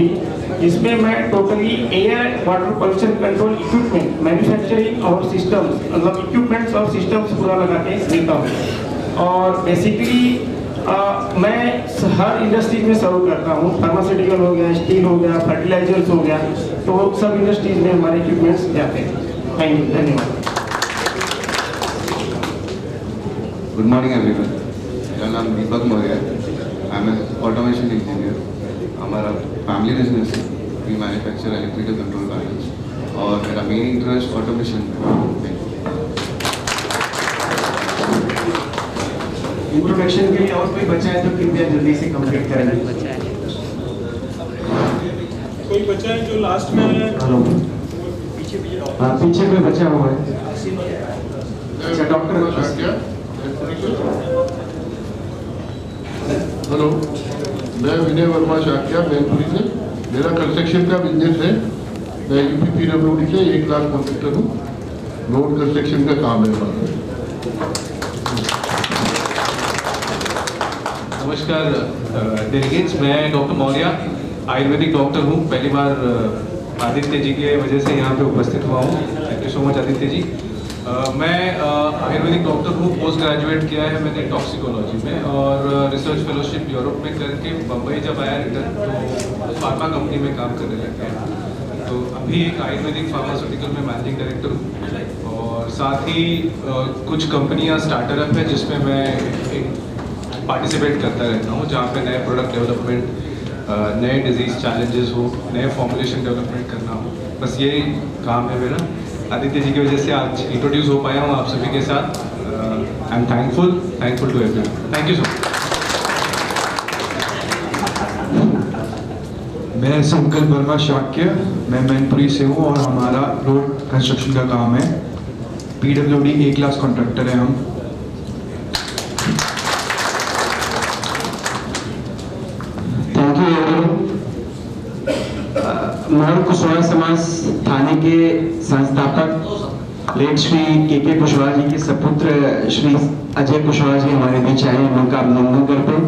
जिसमें मैं totally air water pollution control equipment manufacturing और सिस्टम्स, मतलब इक्विपमेंट्स और सिस्टम्स पूरा लगा के देता हूँ। और बेसिकली मैं हर इंडस्ट्रीज में सर्व करता हूँ, फार्मास्यूटिकल हो गया, स्टील हो गया, फर्टिलाइजर्स हो गया, तो सब इंडस्ट्रीज में हमारे इक्विपमेंट्स जाते हैं। थैंक यू, धन्यवाद। गुड मॉर्निंग एवरीवन, मेरा नाम दीपक मौर्य है, आई एम ऑटोमेशन इंजीनियर। हमारा फैमिली बिजनेस है, we manufacture electrical control panels और मेरा मेन इंटरेस्ट ऑटोमेशन है। इंट्रोडक्शन के लिए और कोई बचा है तो कृपया जल्दी से कंप्लीट करें। कोई बचा है जो लास्ट में हेलो, पीछे पे बचा हुआ है। अच्छा, डॉक्टर हेलो, मैं विनय वर्मा शाक्या मैनपुरी से। मेरा कंस्ट्रक्शन का बिजनेस है। मैं UPPWD से 1 लाख कंप्यूटर हूँ। रोड कंस्ट्रक्शन का काम है हमारा। नमस्कार डेलीगेट्स, मैं डॉक्टर मौर्य आयुर्वेदिक डॉक्टर हूँ। पहली बार आदित्य जी के वजह से यहाँ पे उपस्थित हुआ हूँ। Thank you so much Aditya ji. मैं आयुर्वेदिक डॉक्टर हूँ, पोस्ट ग्रेजुएट किया है मैंने टॉक्सिकोलॉजी में और रिसर्च फेलोशिप यूरोप में करके बम्बई जब आया रिटर्न तो फार्मा कंपनी में काम करने लग गया। तो अभी एक आयुर्वेदिक फार्मास्यूटिकल में मैनेजिंग डायरेक्टर हूँ और साथ ही कुछ कंपनियाँ स्टार्टअप है जिसमें मैं पार्टिसिपेट करता रहता हूँ, जहाँ पे नए प्रोडक्ट डेवलपमेंट, नए डिजीज़ चैलेंजेस हो, नए फॉर्मुलेशन डेवलपमेंट करना हो। बस यही काम है मेरा। आदित्य जी की वजह से आज इंट्रोड्यूस हो पाया हूँ आप सभी के साथ। I am thankful to everyone. Thank you so much. मैं संकल्प वर्मा शाक्य, मैं मैनपुरी से हूँ और हमारा रोड कंस्ट्रक्शन का काम है। PWD A क्लास कॉन्ट्रैक्टर है हम। Thank you everyone. Mohan Kushwaha समाज थाने के संस्थापक लेट श्री के कुशवाहा जी के सपुत्र श्री अजय कुशवाहा जी हमारे बीच आए, उनका अभिनंदन करते हैं।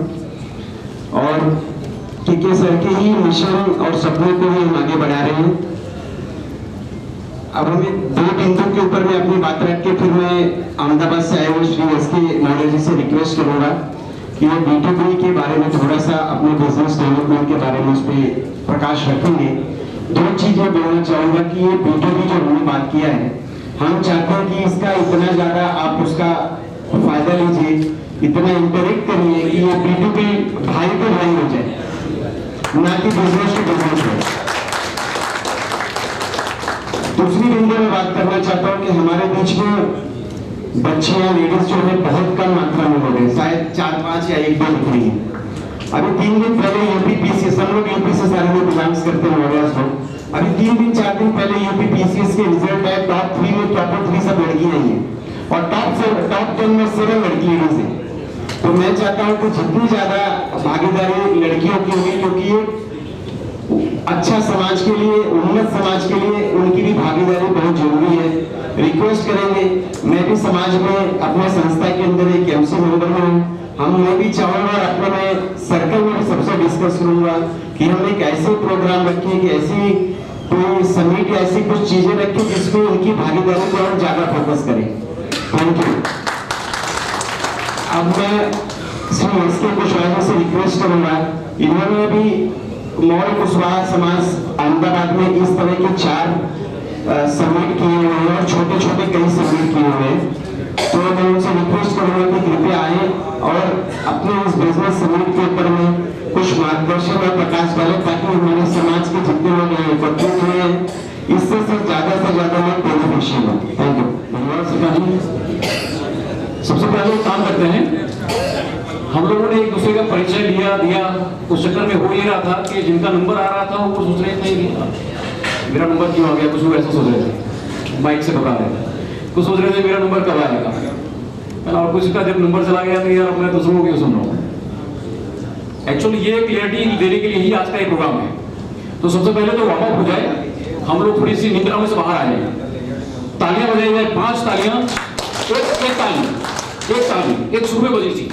और के सर के ही मिशन और सपनों को ही हम आगे बढ़ा रहे हैं। अब हमें 2 बिंदु के ऊपर मैं अपनी बात रख के फिर मैं अहमदाबाद से आए हुए श्री SK मौर्य जी से रिक्वेस्ट करूंगा कि वो B2B के बारे में थोड़ा सा अपने बिजनेस डेवलपमेंट के बारे में उस पर प्रकाश रखेंगे। 2 चीजें बोलना चाहूंगा कि ये B2B जो हमने बात किया है, हम चाहते हैं कि इसका इतना ज्यादा आप उसका फायदा लीजिए, इतना इंटरेक्ट करिए कि ये B2B भाई को भाई हो जाए, ना कि बिजनेस टू बिजनेस है। दूसरी बिंदु में बात करना चाहता हूँ कि हमारे बीच में बच्चियां लेडीज जो है बहुत कम मात्रा में हो गए, शायद 4-5 या 1-2 दिख रही है। अभी 3 दिन पहले UP-PCS, हम लोग UP से सारे लोग बिलोंग्स करते हैं मौर्यास लोग। अभी 3 दिन 4 दिन पहले UP-PCS के रिजल्ट आए, टॉप 3 में टॉप 3 सब लड़की नहीं है और टॉप 10 में 7 लड़की लेडीज है। तो मैं चाहता हूँ कि जितनी ज्यादा भागीदारी लड़कियों की होगी, क्योंकि ये अच्छा समाज के लिए, उन्नत समाज के लिए उनकी भी भागीदारी बहुत जरूरी है। रिक्वेस्ट करेंगे, मैं भी समाज में अपने संस्था के अंदर एक MC मेंबर में हूँ, मैं भी चाहूंगा अपने में सर्कल में भी सबसे डिस्कस करूंगा कि हम एक ऐसे प्रोग्राम रखें कि ऐसी कोई समिट या ऐसी कुछ चीजें रखें जिसमें उनकी भागीदारी को और ज्यादा फोकस करें। Thank you. अब मैं श्री SK कुशवाहा से रिक्वेस्ट करूंगा, इन्होंने भी मौर्य कुशवाहा समाज अहमदाबाद में इस तरह के 4 समिट किए हुए हैं और छोटे छोटे कई समिट किए हुए हैं। तो मैं उनसे रिक्वेस्ट करूंगा कि कृपया आए और अपने इस बिजनेस समिट के ऊपर में कुछ मार्गदर्शन और प्रकाश डालें, ताकि हमारे समाज के जितने लोग एकत्रित हुए हैं इससे ज्यादा से ज्यादा लोग बेनिफिशियल हो। Thank you. धन्यवाद। सबसे पहले एक काम करते हैं, हम लोगों ने एक दूसरे का परिचय दिया उस चक्कर में हो ये रहा था कि जिनका नंबर आ रहा था वो सोच रहे थे मेरा नंबर क्यों आ गया, कुछ लोग ऐसा सोच रहे थे, माइक से बता रहे थे, कुछ सोच रहे थे मेरा नंबर कब आएगा, और कुछ का जब नंबर चला गया तो यार मैं दूसरों को क्यों सुन रहा हूँ। एक्चुअली ये क्लियरिटी देने के लिए ही आज का ये प्रोग्राम है। तो सबसे पहले तो वार्म अप हो जाए, हम लोग थोड़ी सी निद्रा में से बाहर आ जाए, तालियां बजाई जाए, 5 तालियां, एक ताली एक सुबह बजी थी।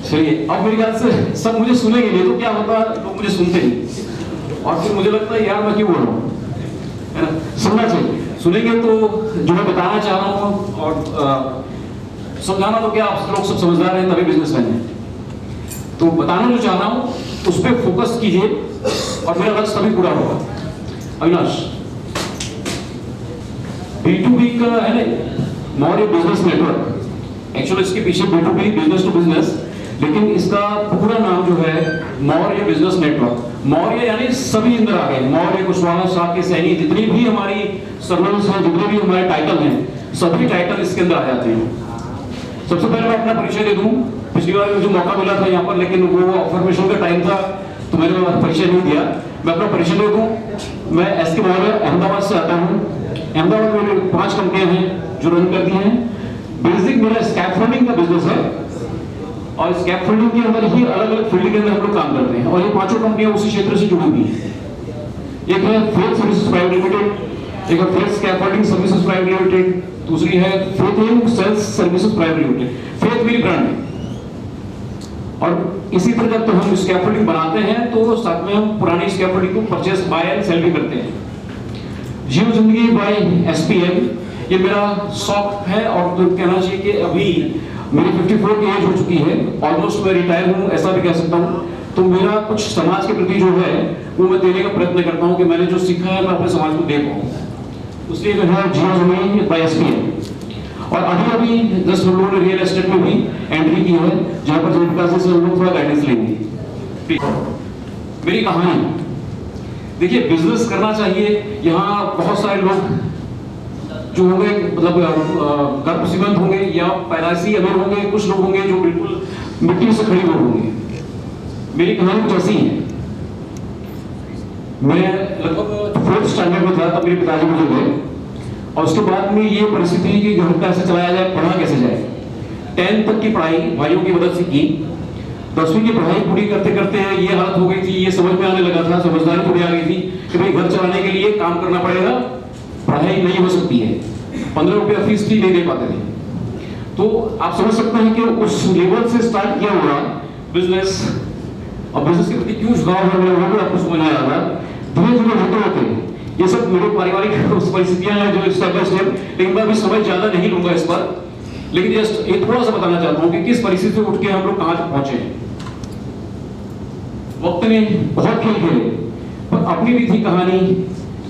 चलिए, अब मेरे ख्याल से सब मुझे सुनेंगे, नहीं तो क्या होता है लोग मुझे सुनते नहीं और फिर मुझे लगता है यार मैं क्यों बोल रहा हूँ, है ना। सुनना चाहिए, सुनेंगे तो जो मैं बताना चाह रहा हूँ और समझाना तो क्या आप लोग सब समझदार हैं तभी बिजनेसमैन हैं, तो बताना जो चाह रहा हूँ उस पर फोकस कीजिए और मेरा लक्ष्य तभी पूरा होगा। अविनाश, B2B का है ना मौर्य बिजनेस नेटवर्क, एक्चुअली इसके पीछे B2B बिजनेस टू बिजनेस, लेकिन इसका पूरा नाम जो है मौर्य बिजनेस नेटवर्क। मौर्य यानी सभी अंदर आ गए, मौर्य कुशवाहा शाक्य सैनी, जितनी भी हमारी सरनेम्स हैं, जितने भी हमारे टाइटल हैं, सभी टाइटल इसके अंदर आ जाते हैं। सबसे पहले मैं अपना परिचय दे दूं। पिछली बार मुझे मौका मिला था यहाँ पर, लेकिन वो अफर्मेशन का टाइम था तो मैंने परिचय नहीं दिया। मैं अपना परिचय दे दूं। मैं SK मौर्य अहमदाबाद से आता हूँ। अहमदाबाद में मेरी 5 कंपनियां हैं जो रन करती हैं। बेसिक मेरा स्कैफोल्डिंग का बिजनेस है और स्कैफोल्डिंग के अंदर ही अलग अलग फील्ड के अंदर हम लोग काम करते हैं और ये 5 कंपनियां उसी क्षेत्र से जुड़ी हुई हैं। एक है फेथ सर्विसेज प्राइवेट लिमिटेड, एक है Faith scaffolding services private limited, दूसरी है Faith sales services private limited. Faith मेरी ब्रांड है और इसी तरह जब तो हम स्कैफोल्डिंग बनाते हैं तो साथ में हम पुरानी स्कैफोल्डिंग को परचेस बाय एंड सेल भी करते हैं। जियो जिंदगी बाय SPM ये मेरा शौक है और तो कहना चाहिए कि अभी मेरी 54 की एज हो चुकी है, ऑलमोस्ट मैं रिटायर हूँ ऐसा भी कह सकता हूँ। तो मेरा कुछ समाज के प्रति जो है वो मैं देने का प्रयत्न करता हूँ कि मैंने जो सीखा है मैं अपने समाज को दे पाऊँ। इसलिए जो है जियो जिंदगी बाय SPM और अभी अभी जस्ट हम लोगों ने रियल एस्टेट में भी एंट्री की है, जहां पर जयप्रकाश से हम लोग थोड़ा गाइडेंस लेंगे। मेरी कहानी देखिए, बिजनेस करना चाहिए। यहाँ बहुत सारे लोग जो होंगे मतलब गर्भ सीमंत होंगे या पैदाइशी अमीर होंगे, कुछ लोग होंगे जो बिल्कुल मिट्टी से खड़ी लोग होंगे। मेरी कहानी कुछ ऐसी है। मैं लगभग 4th स्टैंडर्ड में था तब मेरे पिताजी मुझे गए, और उसके बाद में ये परिस्थिति कि घर कैसे चलाया जाए, पढ़ा कैसे जाए। 10th तक की पढ़ाई भाइयों की मदद से की। 10वीं की पढ़ाई पूरी करते करते ये हालत हो गई थी, ये समझ में आने लगा था, समझदारी पूरी आ गई थी कि भाई घर चलाने के लिए काम करना पड़ेगा, पढ़ाई नहीं हो सकती है। 15 रुपया फीस भी नहीं दे पाते थे। तो आप समझ सकते हैं कि उस लेवल से स्टार्ट किया हुआ बिजनेस, और बिजनेस के प्रति क्यों झुकाव है मेरे लोगों को आपको समझ आ रहा है। धीरे धीरे होते होते ये सब मेरे पारिवारिक परिस्थितियां हैं जो स्टेप बाय स्टेप, लेकिन मैं अभी समय ज्यादा नहीं लूंगा इस पर, लेकिन जस्ट एक थोड़ा सा बताना चाहता हूँ कि किस परिस्थिति से उठ के हम लोग कहां तक पहुंचे हैं। वक्त ने बहुत खेल खेले, पर अपनी भी थी कहानी,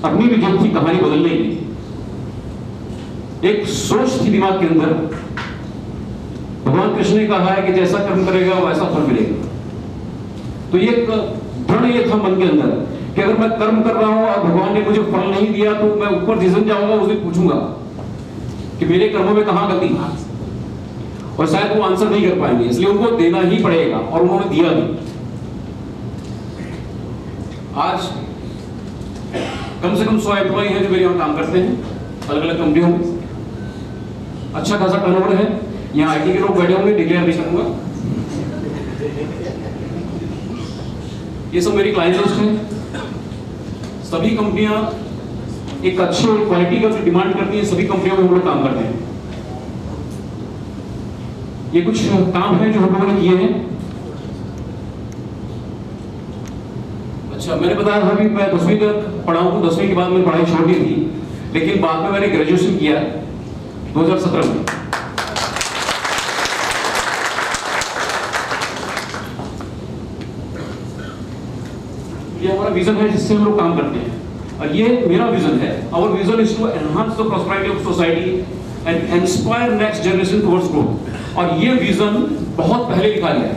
अपनी भी जब थी कहानी बदलने की। एक सोच थी दिमाग के अंदर, भगवान कृष्ण ने कहा है कि जैसा कर्म करेगा वैसा फल मिलेगा। तो ये दृढ़ ये था मन के अंदर कि अगर मैं कर्म कर रहा हूं और भगवान ने मुझे फल नहीं दिया तो मैं ऊपर जिसन जाऊंगा, उसे पूछूंगा कि मेरे कर्मों में कहां गलती, और शायद वो आंसर नहीं कर पाएंगे, इसलिए उनको देना ही पड़ेगा, और उन्होंने दिया भी। आज कम से कम 100 एम्प्लॉय हैं जो मेरे यहाँ काम करते हैं अलग अलग कंपनियों में। अच्छा खासा टर्नओवर है। यहाँ आईटी के लोग बैठे होंगे, डिक्लेयर नहीं करूंगा। ये सब मेरी क्लाइंट लिस्ट है। सभी कंपनियां एक अच्छे क्वालिटी का जो डिमांड करती है, सभी कंपनियों में हम लोग काम करते हैं। ये कुछ काम है जो हम लोगों ने किए हैं। अच्छा, मैंने बताया था कि मैं 10वीं तक पढ़ा हूँ, 10वीं के बाद मैंने पढ़ाई छोड़ दी थी, लेकिन बाद में मैंने ग्रेजुएशन किया 2017 में। ये हमारा विजन है जिससे हम लोग काम करते हैं, और ये मेरा विजन है। Our vision is to enhance the prosperity of society and inspire next generation towards growth. और ये विजन बहुत पहले लिखा गया है,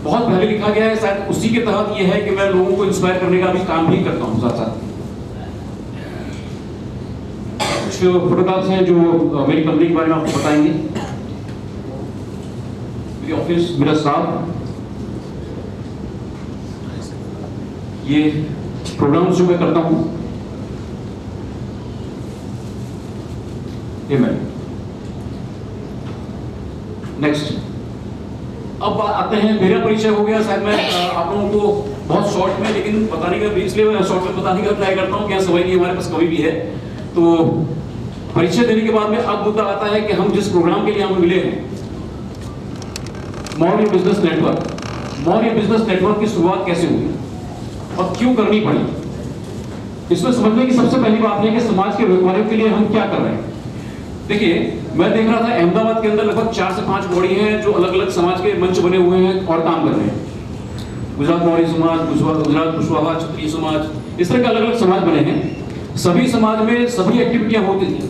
बहुत पहले लिखा गया है। शायद उसी के तहत ये है कि मैं लोगों को इंस्पायर करने का भी काम भी करता हूँ साथ साथ। कुछ फोटोग्राफ्स हैं जो मेरी कंपनी के बारे में आपको बताएंगे। मेरी ऑफिस, मेरा स्टाफ, ये प्रोग्राम्स जो मैं करता हूँ, ये मैं। नेक्स्ट, अब आते हैं, मेरा परिचय हो गया। शायद मैं आप लोगों को बहुत शॉर्ट में, लेकिन बताने का, इसलिए मैं शॉर्ट में बताने का ट्राई करता हूँ कि समय की हमारे पास कभी भी है। तो परिचय देने के बाद में अब मुद्दा आता है कि हम जिस प्रोग्राम के लिए हमें मिले हैं, Maurya business network. Maurya business network की शुरुआत कैसे हुई और क्यों करनी पड़ी, इसमें समझने की सबसे पहली बात है कि समाज के व्यवहारों के लिए हम क्या कर रहे हैं। देखिए, मैं देख रहा था अहमदाबाद के अंदर लगभग 4 से 5 बॉडी हैं जो अलग अलग समाज के मंच बने हुए हैं और काम कर रहे हैं। गुजरात मौर्य समाज, गुजरात कुशवाहा, क्षत्रिय समाज, इस तरह के अलग अलग समाज बने हैं। सभी समाज में सभी एक्टिविटियां होती थी।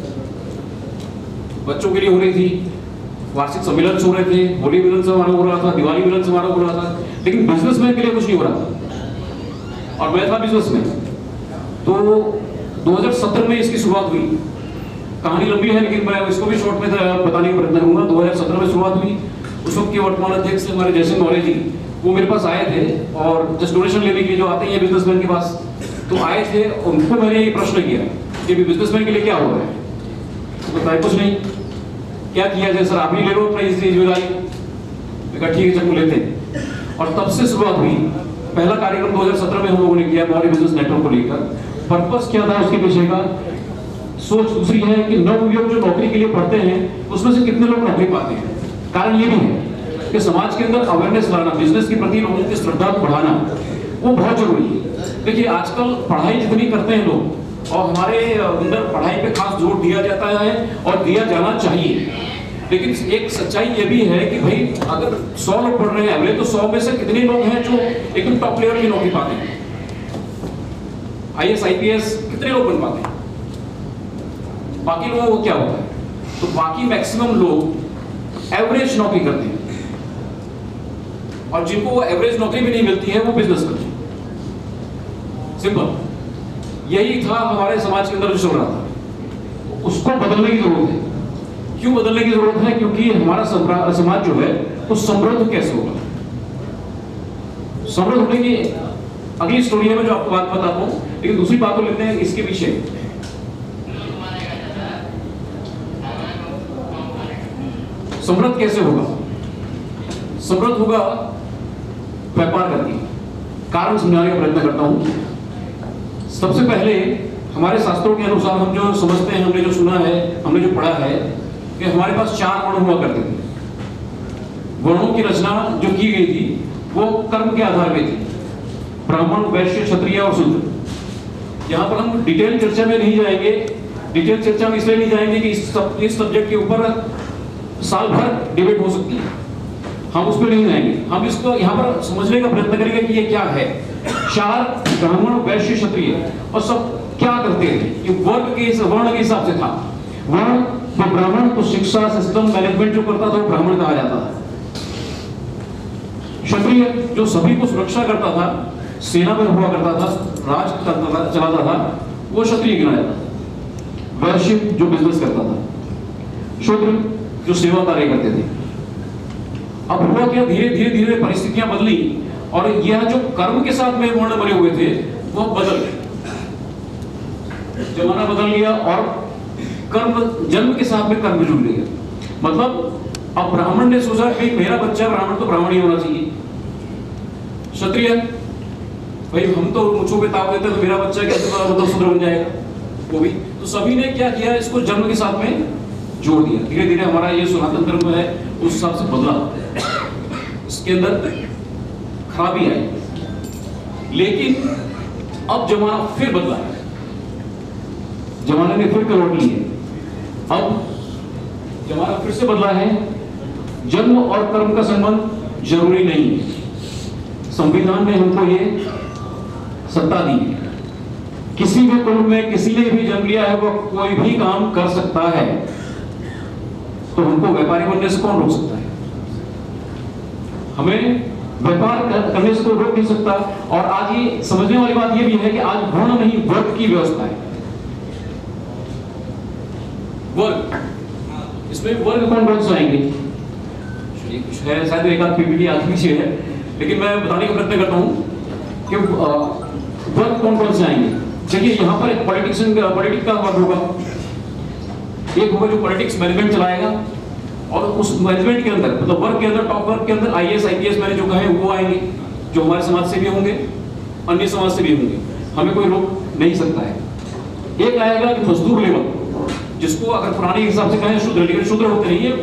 बच्चों के लिए हो रही थी, वार्षिक सम्मेलन हो रहे थे, होली मिलन समारोह हो रहा था, दिवाली मिलन समारोह हो रहा था, लेकिन बिजनेसमैन के लिए कुछ नहीं हो रहा था, और मैं था बिजनेसमैन। तो 2017 में इसकी शुरुआत हुई। कहानी लंबी है, लेकिन मैं इसको भी शॉर्ट में बताने का प्रयत्न करूंगा। 2017 में शुरुआत हुई। उस वक्त के वर्तमान अध्यक्ष हमारे जयसिंह मौर्य जी, वो मेरे पास आए थे, और जस्ट डोनेशन लेने के लिए जो आते हैं बिजनेसमैन के पास, तो आए थे। उनको मैंने ये प्रश्न किया कि बिजनेसमैन के लिए क्या हो रहा है, तो बताया कुछ नहीं, क्या किया जाए सर, आप ही ले लो अपनी जिम्मेदारी। ठीक है, चलो लेते हैं। और तब से शुरुआत हुई। पहला कार्यक्रम 2017 में हम लोगों ने किया मौर्य बिजनेस नेटवर्क को लेकर। पर्पस क्या था उसके पीछे का, सोच दूसरी है कि नवयुवक जो नौकरी के लिए पढ़ते हैं उसमें से कितने लोग नौकरी पाते हैं। कारण ये भी है कि समाज के अंदर अवेयरनेस लाना, बिजनेस के प्रति लोगों की श्रद्धा को बढ़ाना, वो बहुत जरूरी है। देखिए, आजकल पढ़ाई जितनी करते हैं लोग, और हमारे अंदर पढ़ाई पे खास जोर दिया जाता है और दिया जाना चाहिए, लेकिन एक सच्चाई ये भी है कि भाई अगर 100 लोग पढ़ रहे हैं एवरेज, तो 100 में से कितने लोग हैं जो एकदम टॉप लेवल की नौकरी पाते हैं। IAS IPS कितने लोग बन पाते हैं, बाकी लोगों को क्या होता है। तो बाकी मैक्सिमम लोग एवरेज नौकरी करते हैं, और जिनको वो एवरेज नौकरी भी नहीं मिलती है वो बिजनेस करते हैं। सिंपल यही था हमारे समाज के अंदर जो चल रहा था, उसको बदलने की जरूरत है। क्यों बदलने की जरूरत है? क्योंकि हमारा समाज जो है वो समृद्ध कैसे होगा। समृद्ध होने की अगली स्टोरी है, मैं जो आपको बात बताता हूं, लेकिन दूसरी बात को लेते हैं इसके पीछे। समृद्ध कैसे होगा? समृद्ध होगा व्यापार करके। कारण समझाने का प्रयत्न करता हूं। सबसे पहले हमारे शास्त्रों के अनुसार हम जो समझते हैं, हमने जो सुना है, हमने जो पढ़ा है कि हमारे पास 4 वर्ण हुआ करते थे। वर्णों की रचना जो की गई थी वो कर्म के आधार पे थी, ब्राह्मण, वैश्य, क्षत्रिय और शूद्र। यहाँ पर हम डिटेल चर्चा में नहीं जाएंगे। डिटेल चर्चा में इसलिए नहीं जाएंगे कि इस सब्जेक्ट के ऊपर साल भर डिबेट हो सकती है, हम उस पर नहीं जाएंगे। हम इसको यहाँ पर समझने का प्रयत्न करेंगे कि ये क्या है। 4 ब्राह्मण, वैश्य, क्षत्रिय और सब क्या करते थे? ये वर्ग के वर्ण के हिसाब से था। वर्ण तो ब्राह्मण तो शिक्षा, सिस्टम, मैनेजमेंट जो करता था वो ब्राह्मण कहा जाता था। क्षत्रिय जो सभी को सुरक्षा करता था, सेना में हुआ करता था, राज चलाता था, वो क्षत्रिय गिना जाता था। वैश्य जो बिजनेस करता था, शूद्र जो सेवा कार्य करते थे। अब हुआ क्या, धीरे धीरे धीरे परिस्थितियां बदली और यह जो कर्म के साथ में वर्ण बने हुए थे वो बदल गए। जमाना बदल गया और कर्म, जन्म के साथ में कर्म जुड़ गए। मतलब अब ब्राह्मण ने सोचा कि मेरा बच्चा ब्राह्मण तो ब्राह्मण ही होना चाहिए। क्षत्रिय भाई हम तो मुझों पे ताव देते तो मेरा बच्चा कैसे मतलब शूद्र बन जाएगा, वो भी। तो सभी ने क्या किया, इसको जन्म के साथ में जोड़ दिया। धीरे धीरे हमारा ये सनातन धर्म है उस हिसाब से बदला, इसके अंदर खराबी आई। लेकिन अब जमाना फिर बदला है, जमाने ने फिर करवट ली है। अब जमाना फिर से बदला है। जन्म और कर्म का संबंध जरूरी नहीं है। संविधान ने हमको ये सत्ता दी है, किसी भी कुल में किसी ने भी जन्म लिया है वो कोई भी काम कर सकता है। तो हमको व्यापारी बनने से कौन रोक सकता है? हमें व्यापार करने से कोई रोक नहीं सकता। और आज ये समझने वाली बात ये भी है कि आज वर्ण नहीं वर्ग की व्यवस्था है। वर्ग, इसमें वर्ग कौन कौन से आएंगे? कुछ है शायद एक आध पीपीटी आज पीछे है, लेकिन मैं बताने का प्रयत्न करता हूं कि वर्ग कौन कौन से आएंगे। देखिए यहाँ पर एक पॉलिटिक्स का वर्ग होगा, एक होगा जो पॉलिटिक्स मैनेजमेंट चलाएगा, और उस मैनेजमेंट के अंदर मतलब वर्ग के अंदर, टॉप वर्ग के अंदर IAS IPS मैंने जो कहे वो आएंगे, जो हमारे समाज से भी होंगे, अन्य समाज से भी होंगे, हमें कोई रोक नहीं सकता है। एक आएगा कि मजदूर लेवल, जिसको अगर पुराने हिसाब से कहें शूद्र, लेकिन शूद्र होते नहीं है,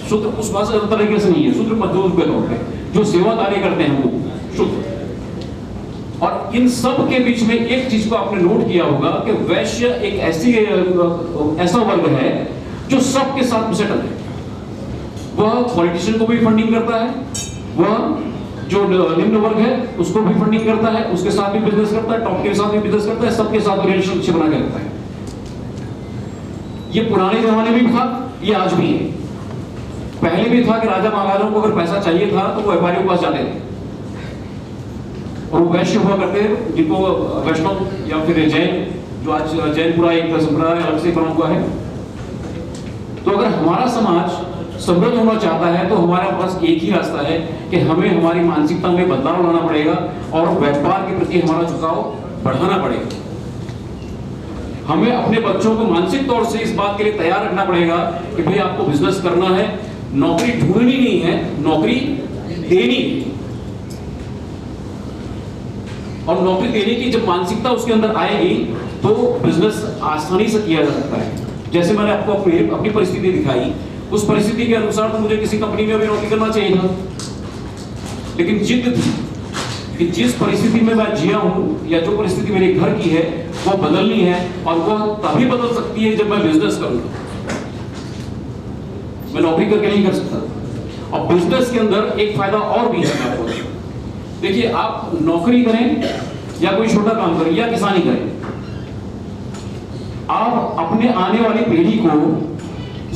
शूद्र उस भाषा तरीके से नहीं है, शूद्र मजदूर के तौर पे जो सेवा कार्य करते हैं वो शूद्र। और इन सब के बीच में एक चीज को आपने नोट किया होगा कि वैश्य एक ऐसा वर्ग है जो सबके साथ सेटल है। वह पॉलिटिशियन को भी फंडिंग करता है, वह जो निम्न वर्ग है उसको भी फंडिंग करता है, उसके साथ भी बिजनेस करता है, टॉप के साथ भी बिजनेस करता है, सबके साथ रिलेशनशिप बना के रखता है। ये पुराने जमाने में भी था, ये आज भी है। पहले भी था कि राजा महाराजाओं को अगर पैसा चाहिए था तो वो व्यापारियों के पास जाते थे, और वो वैश्य हुआ करते हैं जिनको वैष्णव या फिर जैन, जो आज जैन पूरा एक संप्रदाय अलग से बना हुआ है। तो अगर हमारा समाज समृद्ध होना चाहता है तो हमारे पास एक ही रास्ता है कि हमें हमारी मानसिकता में बदलाव लाना पड़ेगा और व्यापार के प्रति हमारा झुकाव बढ़ाना पड़ेगा। हमें अपने बच्चों को मानसिक तौर से इस बात के लिए तैयार रखना पड़ेगा कि भाई आपको बिजनेस करना है, नौकरी ढूंढनी नहीं है, नौकरी देनी है। और नौकरी देने की जब मानसिकता उसके अंदर आएगी तो बिजनेस आसानी से किया जा सकता है। जैसे मैंने आपको अपनी परिस्थिति दिखाई, उस परिस्थिति के अनुसार तो मुझे किसी कंपनी में अभी नौकरी करना चाहिए था, लेकिन जिद थी कि जिस परिस्थिति में मैं जिया हूं या जो परिस्थिति मेरे घर की है वो बदलनी है, और वो तभी बदल सकती है जब मैं बिजनेस करूंगा। मैं नौकरी करके नहीं कर सकता। और बिजनेस के अंदर एक फायदा और भी है आपको। देखिए, आप नौकरी करें या कोई छोटा काम करें या किसानी करें, आप अपने आने वाली पीढ़ी को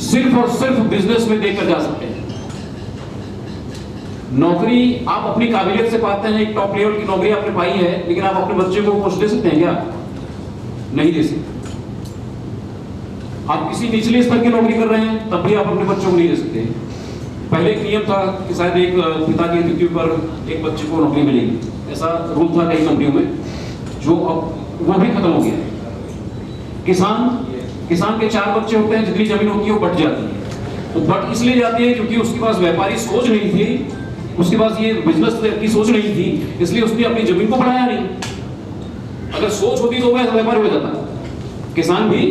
सिर्फ और सिर्फ बिजनेस में देकर जा सकते हैं। नौकरी आप अपनी काबिलियत से पाते हैं, एक टॉप लेवल की नौकरी आपने पाई है, लेकिन आप अपने बच्चे को पोस्ट दे सकते हैं क्या? नहीं दे सकते। आप किसी निचले स्तर की नौकरी कर रहे हैं तब भी आप अपने बच्चों को नहीं दे सकते। पहले एक नियम था कि शायद एक पिता की मृत्यु पर एक बच्चे को नौकरी मिलेगी, ऐसा रूल था कई कंपनियों में, जो अब वो भी खत्म हो गया। किसान के 4 बच्चे होते हैं, जितनी जमीन होती है वो बट जाती है। वो बट इसलिए जाती है क्योंकि उसके पास व्यापारी सोच नहीं थी, उसके पास ये बिजनेस की सोच नहीं थी, इसलिए उसने अपनी जमीन को बढ़ाया नहीं। अगर सोच होती तो वह व्यापारी हो जाता, किसान भी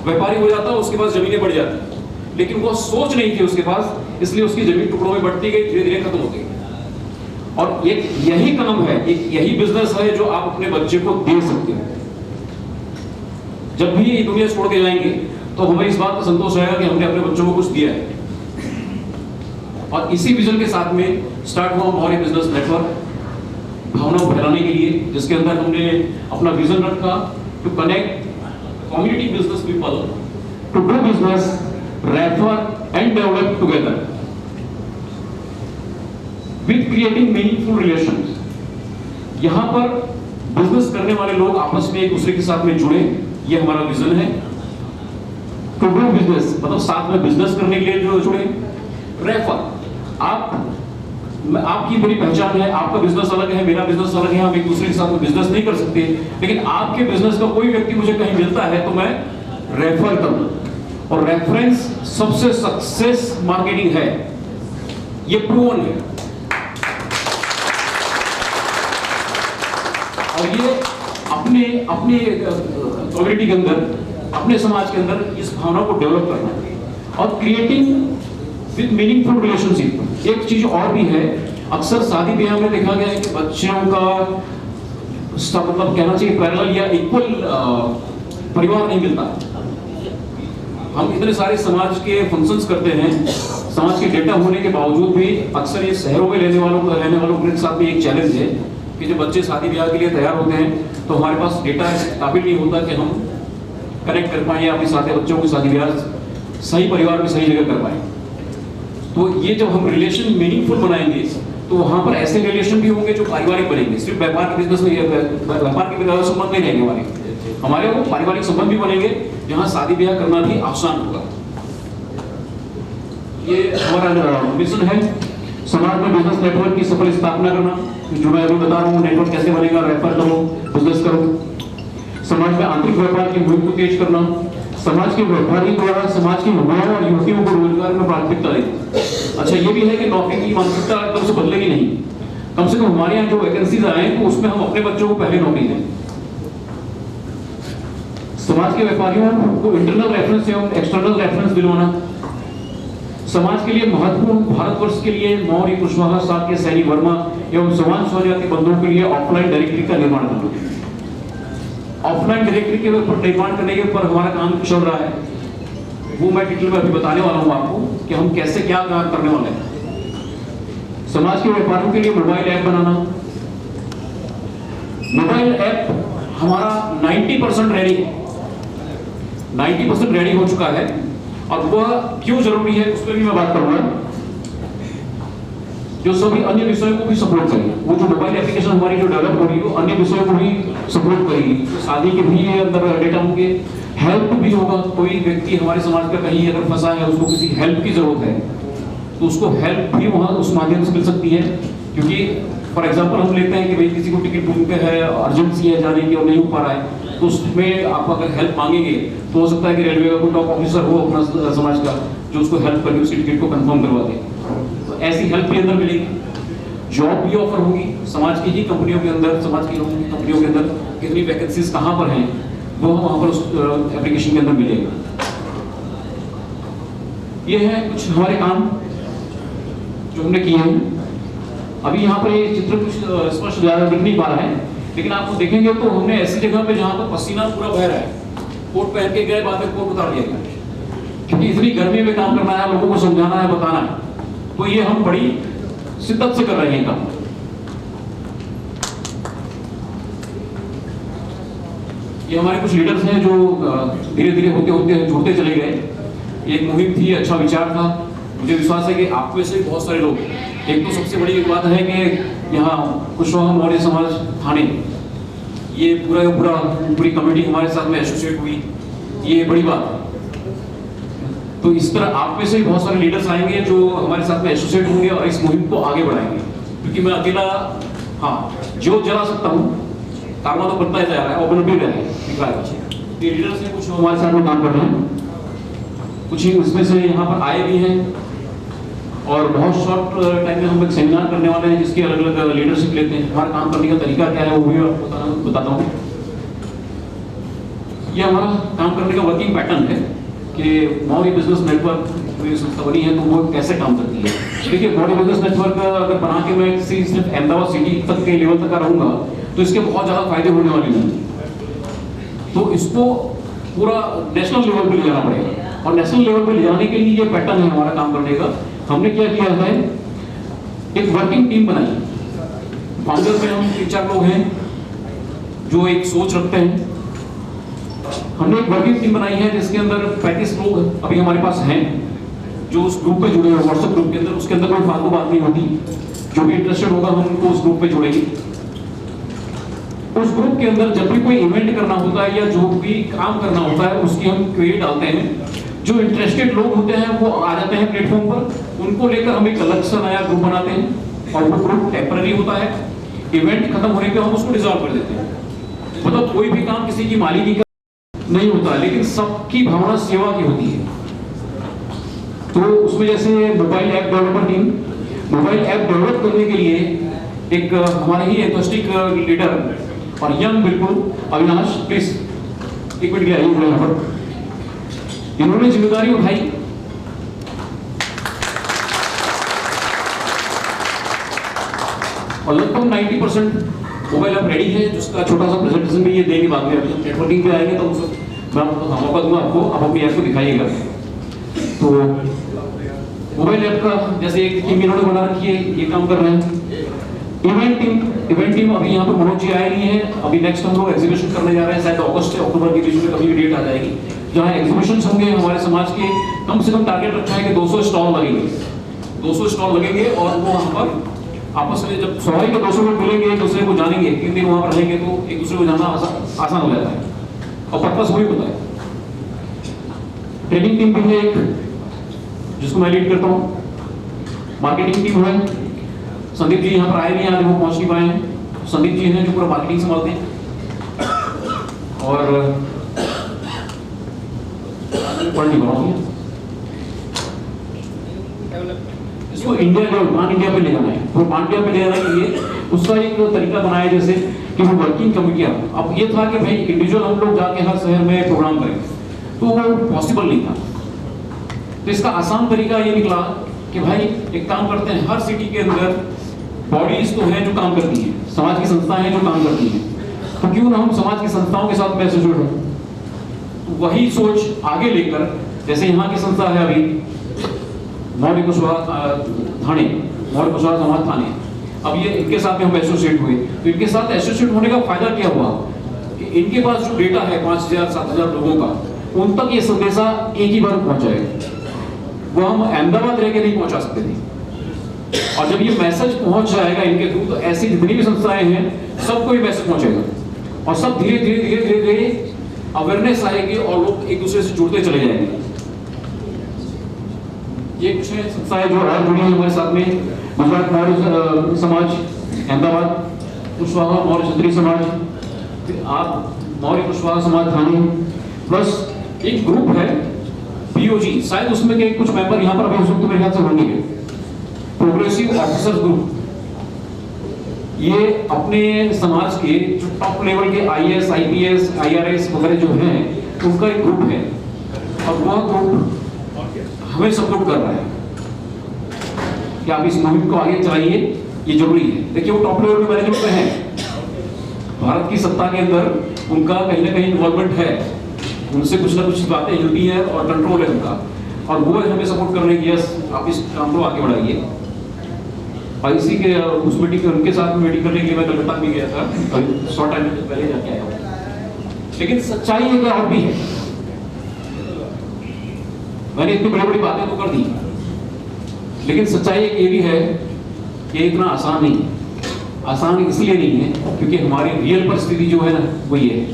व्यापारी हो जाता, उसके पास जमीनें बढ़ जाती। लेकिन वो सोच नहीं थी उसके पास, इसलिए उसकी जमीन टुकड़ों में बढ़ती गई, धीरे धीरे खत्म हो गई। और एक यही काम है, एक यही बिजनेस है जो आप अपने बच्चे को दे सकते हो। जब भी ये दुनिया छोड़ के जाएंगे तो हमें इस बात का संतोष रहेगा कि हमने अपने बच्चों को कुछ दिया है। और इसी विजन के साथ में स्टार्ट हुआ मौर्य बिजनेस नेटवर्क, भावना को फैलाने के लिए, जिसके अंदर हमने अपना विजन रखा to connect community business people to do business, refer and develop together with creating meaningful relations. यहां पर बिजनेस करने वाले लोग आपस में एक दूसरे के साथ में जुड़े, ये हमारा विजन है। टू डू बिजनेस मतलब साथ में बिजनेस करने के लिए जो जुड़े। रेफर, आपकी मेरी पहचान है, आपका बिजनेस अलग है, मेरा बिजनेस अलग है, हम एक दूसरे के साथ में बिजनेस नहीं कर सकते, लेकिन आपके बिजनेस का कोई व्यक्ति मुझे कहीं मिलता है तो मैं रेफर करूं। और रेफरेंस सबसे सक्सेस मार्केटिंग है, ये प्रूवन है। और ये अपने कम्युनिटी के अंदर, अपने समाज के अंदर इस भावना को डेवलप करना और क्रिएटिंग विद मीनिंगफुल रिलेशनशिप। एक चीज और भी है, अक्सर शादी ब्याह में देखा गया है कि बच्चों का मतलब कहना चाहिए पैरेलल या इक्वल परिवार नहीं मिलता। हम इतने सारे समाज के फंक्शंस करते हैं, समाज के डेटा होने के बावजूद भी अक्सर ये शहरों में रहने वालों के साथ में एक चैलेंज है कि जब बच्चे शादी ब्याह के लिए तैयार होते हैं तो हमारे पास डेटा काबिल नहीं होता कि हम कनेक्ट कर पाए या अपने साथ बच्चों की शादी ब्याह सही परिवार में सही जगह कर पाए। तो ये जब हम रिलेशन मीनिंगफुल बनाएंगे तो वहां पर ऐसे रिलेशन भी होंगे जो पारिवारिक बनेंगे, सिर्फ व्यापार के बिजनेस नहीं, व्यापार के संबंध नहीं रहेंगे हमारे वो पारिवारिक संबंध भी बनेंगे, जहां शादी ब्याह करना भी आसान होगा। ये हमारा मिशन है, समाज में बिजनेस नेटवर्क की सफल स्थापना करना। जो मैं अभी बता रहा हूँ नेटवर्क कैसे बनेगा, रेफर करो, बिजनेस करो। समाज में आंतरिक व्यापार की मुहिम को तेज करना, समाज के व्यापारी द्वारा समाज की युवाओं और युवतियों को रोजगार में प्राथमिकता देना। अच्छा ये भी है कि नौकरी की मानसिकता एकदम से बदलेगी नहीं, कम से कम हमारे यहाँ जो वैकेंसीज आए तो उसमें हम अपने बच्चों को पहले नौकरी दें। समाज के व्यापारियों को इंटरनल रेफरेंस एवं एक्सटर्नल रेफरेंस दिलवाना। समाज के लिए महत्वपूर्ण भारतवर्ष के लिए मौर्य, कुशवाहा, शाक्य, सैनी, वर्मा एवं समाज स्वजाति बंधुओं के लिए ऑफलाइन डायरेक्टरी का निर्माण करना। ऑफलाइन डायरेक्टरी के ऊपर निर्माण करने के ऊपर हमारा काम चल रहा है, वो मैं डिटेल में अभी बताने वाला हूँ आपको कि हम कैसे क्या काम करने वाले हैं। समाज के व्यापारियों के लिए मोबाइल ऐप बनाना। मोबाइल ऐप हमारा 90% रेडी है, 90% रेडी हो चुका है और वह क्यों जरूरी है उस पर भी मैं बात करूंगा, जो सभी अन्य विषयों को भी सपोर्ट करेगी। वो जो मोबाइल एप्लीकेशन हमारी जो डेवलप हो रही है वो अन्य विषयों को भी सपोर्ट करेगी। तो शादी के भी अंदर डेटा होंगे, हेल्प भी होगा। कोई व्यक्ति हमारे समाज का कहीं अगर फंसा है, उसको किसी हेल्प की जरूरत है तो उसको हेल्प भी वहाँ उस माध्यम से मिल सकती है। क्योंकि फॉर एग्जाम्पल हम लेते हैं कि भाई किसी को टिकट बुक है, अर्जेंसी है जाने की और नहीं हो पा रहा है, तो उसमें आप अगर हेल्प मांगेंगे तो हो सकता है कि रेलवे का कोई टॉप ऑफिसर हो अपना समाज का जो उसको हेल्प करके उसकी टिकट को कंफर्म करवा दे। तो ऐसी हेल्प भी अंदर मिलेगी। जॉब भी ऑफर होगी समाज की ही कंपनियों के अंदर, समाज की लोगों की कंपनियों के अंदर कितनी वैकेंसीज कहाँ पर हैं वो वहाँ पर उस एप्लीकेशन के अंदर मिलेगा। ये है कुछ हमारे काम जो हमने किए हैं। अभी यहाँ पर ये चित्र कुछ स्पष्ट ज़्यादा दिख नहीं पा रहा है, लेकिन आपको देखेंगे तो हमने ऐसी जगह पे जहाँ पर पसीना पूरा बह रहा है, कोट पहन के गए, बाद में कोट उतार दिया गया, क्योंकि इतनी गर्मी में काम करना है, लोगों को समझाना है, बताना है। तो ये हम बड़ी शिद्दत से कर रहे हैं काम। ये हमारे कुछ लीडर्स हैं जो धीरे धीरे होते होते जुड़ते चले गए। एक मुहिम थी, अच्छा विचार था। मुझे विश्वास है कि आपको ऐसे भी बहुत सारे लोग, एक तो सबसे बड़ी बात है कि यहाँ कुशवाहा मौर्य समाज थाने, ये पूरी कमेटी हमारे साथ में एसोसिएट हुई, ये बड़ी बात है। तो इस तरह आप में से भी बहुत सारे लीडर्स आएंगे जो हमारे साथ में एसोसिएट होंगे और इस मुहिम को आगे बढ़ाएंगे, क्योंकि मैं अकेला जो जला सकता हूँ, कारवा तो बनता ही जा रहा है, ओपन भी रहा है। ये लीडर्स हैं कुछ हमारे साथ में काम कर रहे हैं, कुछ ही उसमें से यहाँ पर आए भी हैं, और बहुत शॉर्ट टाइम में हम एक सेमिनार करने वाले हैं जिसकी अलग अलग लीडरशिप लेते हैं। हमारा काम करने का तरीका क्या है वो भी आपको बताता हूँ। ये हमारा काम करने का वर्किंग पैटर्न है कि मौर्य बिजनेस नेटवर्क कोई संस्था बनी है तो वो कैसे काम करती है। देखिए, मौर्य बिजनेस नेटवर्क अगर बना के मैं सिर्फ अहमदाबाद सिटी तक के लेवल तक का रहूँगा तो इसके बहुत ज़्यादा फायदे होने वाले नहीं, तो इसको पूरा नेशनल लेवल पे ले जाना पड़ेगा, और नेशनल लेवल पे ले जाने के लिए ये पैटर्न है हमारा काम करने का। हमने क्या किया है, एक वर्किंग टीम बनाई। फाउंडर में हम 3-4 लोग हैं जो एक सोच रखते हैं। हमने एक वर्किंग टीम बनाई है जिसके अंदर 35 लोग अभी हमारे पास हैं जो उस ग्रुप पे जुड़े हुए, व्हाट्सएप ग्रुप के अंदर। उसके अंदर कोई फालतू बात नहीं होती, जो भी इंटरेस्टेड होगा हम उनको उस ग्रुप पे जोड़ेंगे। उस ग्रुप के अंदर जब भी कोई इवेंट करना होता है या जो भी काम करना होता है उसकी हम क्वेरी डालते हैं। जो इंटरेस्टेड लोग होते हैं वो आ जाते हैं प्लेटफॉर्म पर, उनको लेकर हम एक अलग सा नया ग्रुप बनाते हैं, और वो ग्रुप टेम्पररी होता है। इवेंट खत्म होने पे हम उसको डिसॉल्व कर देते हैं। मतलब कोई भी काम किसी की मालिकी का नहीं होता, लेकिन सबकी भावना सेवा की होती है। तो उसमें जैसे mobile app developer team, mobile app develop करने के लिए एक हमारे ही एंथुसियास्टिक लीडर और यंग बिल्कुल अविनाश, प्लीज एक मिनट के आइए यहाँ पर। इन्होंने जिम्मेदारी उठाई और लगभग 90% मोबाइल ऐप रेडी है, जिसका छोटा सा प्रेजेंटेशन भी ये देंगे बाद में। अभी हम नेटवर्किंग पे आएंगे तो मैं मौका दूंगा आपको, आप अपनी ऐप को दिखाइएगा। तो मोबाइल ऐप का जैसे एक टीम इन्होंने बना रखी है, ये काम कर रहे हैं। इवेंट टीम अभी यहाँ पर मनोज जी आए नहीं है। अभी नेक्स्ट हम लोग एग्जीबिशन करने जा रहे हैं, शायद अगस्त से अक्टूबर के बीच में कभी भी डेट आ जाएगी, जहाँ एग्जीबिशन होंगे हमारे समाज के। कम से कम टारगेट रखा है कि 200 स्टॉल लगेंगे, 200 स्टॉल लगेंगे, और वो वहाँ पर आपस में जब स्वाभाविक के 200 लोग मिलेंगे, एक दूसरे को जानेंगे, 3 दिन वहाँ पर रहेंगे तो एक दूसरे को जानना आसान हो जाता है, और पर्पस वही होता है। ट्रेनिंग टीम भी है एक, जिसको मैं लीड करता हूँ। मार्केटिंग टीम है, संदीप जी यहाँ पर आए नहीं, आज वो पहुँच नहीं पाए हैं। संदीप जी हैं जो पूरा मार्केटिंग संभालते हैं, और इसको इंडिया लेवल, पान इंडिया पे ले जाना है। वो पान इंडिया पे ले जाने के लिए उसका एक तरीका बनाया, जैसे कि वो वर्किंग कमिटियां। अब ये था कि भाई इंडिविजुअल हम लोग जाके हर शहर में प्रोग्राम करें, तो वो पॉसिबल नहीं था। तो इसका आसान तरीका ये निकला कि भाई एक काम करते हैं, हर सिटी के अंदर बॉडीज तो हैं जो काम करती हैं, समाज की संस्थाएं हैं जो काम करती हैं, तो क्यों ना हम समाज की संस्थाओं के साथ पैसे जुड़े। वही सोच आगे लेकर, जैसे यहाँ की संस्था है अभी मौर्य कुशवाहा थाने, मौर्य कुशवाहा समाज थाने, अब ये इनके साथ में हम एसोसिएट हुए। तो इनके साथ एसोसिएट होने का फायदा क्या हुआ कि इनके पास जो डेटा है 5000-7000 लोगों का, उन तक ये संदेशा एक ही बार पहुंचाएगा। वो हम अहमदाबाद रह के नहीं पहुंचा सकते थे, और जब ये मैसेज पहुंच जाएगा इनके थ्रू, तो ऐसी जितनी भी संस्थाएं हैं सबको ये मैसेज पहुंचेगा, और सब धीरे धीरे अवेयरनेस आएगी और लोग एक दूसरे से जुड़ते चले जाएंगे। ये कुछ संस्थाएं जो और जुड़ी है हमारे साथ में, गुजरात मौर्य समाज अहमदाबाद, कुशवाहा मौर्य क्षत्रिय समाज, आप मौर्य कुशवाहा समाज थाने, प्लस एक ग्रुप है पीओजी, शायद उसमें के कुछ मेंबर यहाँ पर अभी उस वक्त मेरे ख्याल से होंगे, प्रोग्रेसिव ऑफिसर्स ग्रुप। ये अपने समाज के जो टॉप लेवल के आईएएस, आईपीएस, आईआरएस वगैरह जो हैं, उनका एक ग्रुप है, और वह ग्रुप हमें सपोर्ट कर रहा है कि आप इस मुहिम को आगे चलाइए, ये जरूरी है। देखिए, वो टॉप लेवल के मैनेजमेंट में है, भारत की सत्ता के अंदर उनका कहीं ना कहीं इन्वॉल्वमेंट है, उनसे कुछ ना कुछ बातें हिलती है और कंट्रोल है उनका, और वो हमें सपोर्ट करने की, यस आप इस काम को आगे बढ़ाइए। और इसी के उस मीटिंग के उनके साथ मीटिंग करने के लिए मैं कलकत्ता भी गया था, शॉर्ट टाइम पहले जाके आया। लेकिन सच्चाई है कि और भी है, मैंने इतनी बड़ी बड़ी बातें तो कर दी, लेकिन सच्चाई एक ये भी है कि इतना आसान नहीं है। आसान इसलिए नहीं है क्योंकि हमारी रियल परिस्थिति जो है ना वो ये है,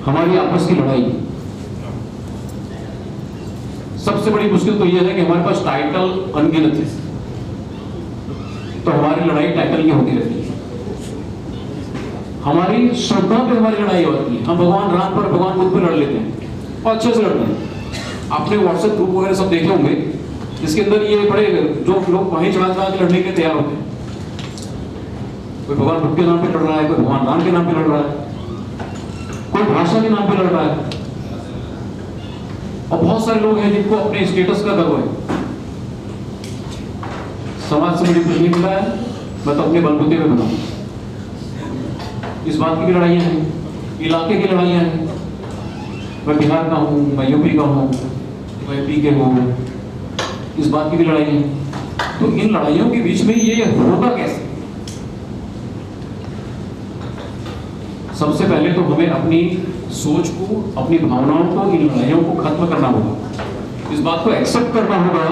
हमारी आपस की लड़ाई। सबसे बड़ी मुश्किल तो यह है कि हमारे पास टाइटल अनगिनत है, तो हमारी लड़ाई टाइटल की होती रहती है। हमारी श्रद्धा पे हमारी लड़ाई होती है। हम भगवान राम पर, भगवान बुद्ध पर लड़ लेते हैं और अच्छे से लड़ते हैं। आपने व्हाट्सएप ग्रुप वगैरह सब देखे होंगे जिसके अंदर ये बड़े जो लोग वहीं चढ़ा चढ़ा के लड़ने के तैयार होते हैं। कोई भगवान बुद्ध के नाम पे लड़ रहा है, कोई भगवान राम के नाम पे लड़ रहा है, कोई भाषा के नाम पे लड़ रहा है, और बहुत सारे लोग हैं जिनको अपने स्टेटस का गर्व है। समाज से मुझे कुछ नहीं मिला है, मैं तो अपने बलबूते में बना। इस बात की भी लड़ाइयाँ हैं, इलाके की लड़ाइयाँ हैं। मैं बिहार का हूँ, मैं यूपी का हूँ, मैं एमपी के हूँ, इस बात की भी लड़ाई है। तो इन लड़ाइयों के बीच में ये होगा कैसे? सबसे पहले तो हमें अपनी सोच को, अपनी भावनाओं को, इन लड़ाइयों को खत्म करना होगा। इस बात को एक्सेप्ट करना होगा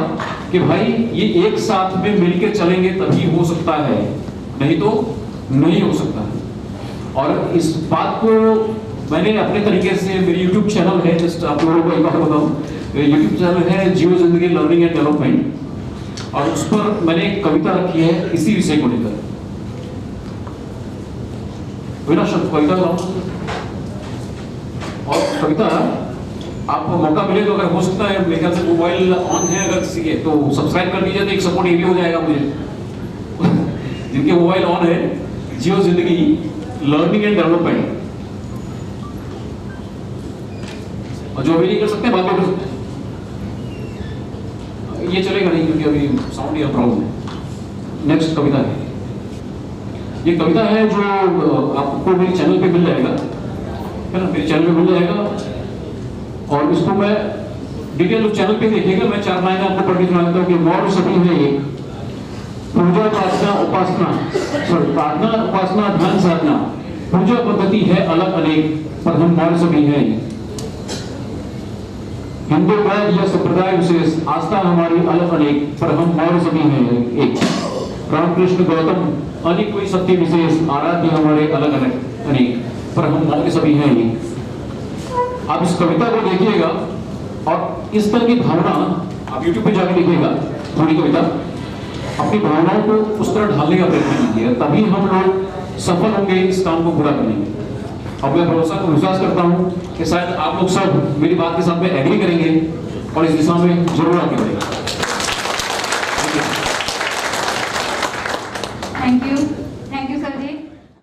कि भाई ये एक साथ में मिलके चलेंगे तभी हो सकता है, नहीं तो नहीं हो सकता है। और इस बात को मैंने अपने तरीके से, मेरी YouTube चैनल है, जस्ट आप लोगों को एक बार बताऊं, YouTube चैनल है जियो जिंदगी लर्निंग एंड डेवलपमेंट, और उस पर मैंने एक कविता रखी है इसी विषय को लेकर। कविता और कविता आपको मौका मिले तो अगर हो सकता है, मेरे ख्याल से मोबाइल ऑन है अगर किसी के, तो सब्सक्राइब कर दीजिए, तो एक सपोर्ट ये भी हो जाएगा मुझे। जिनके मोबाइल ऑन है, जियो जिंदगी लर्निंग एंड डेवलपमेंट, और जो अभी नहीं कर सकते बाद में कर सकते हैं। ये चलेगा नहीं क्योंकि अभी साउंड या प्रॉब्लम है। नेक्स्ट कविता है, ये कविता है जो आपको मेरे चैनल पे मिल जाएगा, है ना, मेरे चैनल पे मिल जाएगा। और इसको मैं डिटेल उस चैनल पे देखिएगा। मैं 4 लाइन आपको पढ़ के सुनाता हूँ कि मौर्य सभी है एक, पूजा प्रार्थना उपासना, प्रार्थना उपासना ध्यान साधना, पूजा पद्धति है अलग अनेक, पर हम मौर्य सभी हैं। हिंदू वैद या संप्रदाय विशेष, आस्था हमारी अलग अनेक, पर हम मौर्य सभी हैं एक। रामकृष्ण गौतम अनेक कोई सत्य विशेष, आराध्य हमारे अलग अलग अनेक, पर हम मौर्य सभी हैं एक। आप इस कविता को देखिएगा और इस तरह की भावना आप YouTube पे जाकर देखिएगा, थोड़ी कविता, अपनी भावनाओं को उस तरह ढालने का प्रयत्न कीजिएगा, तभी हम लोग सफल होंगे इस काम को पूरा करने में। और मैं विश्वास करता हूँ कि शायद आप लोग सब मेरी बात के साथ में एग्री करेंगे और इस दिशा में जरूर आगे बढ़ेंगे। Thank you.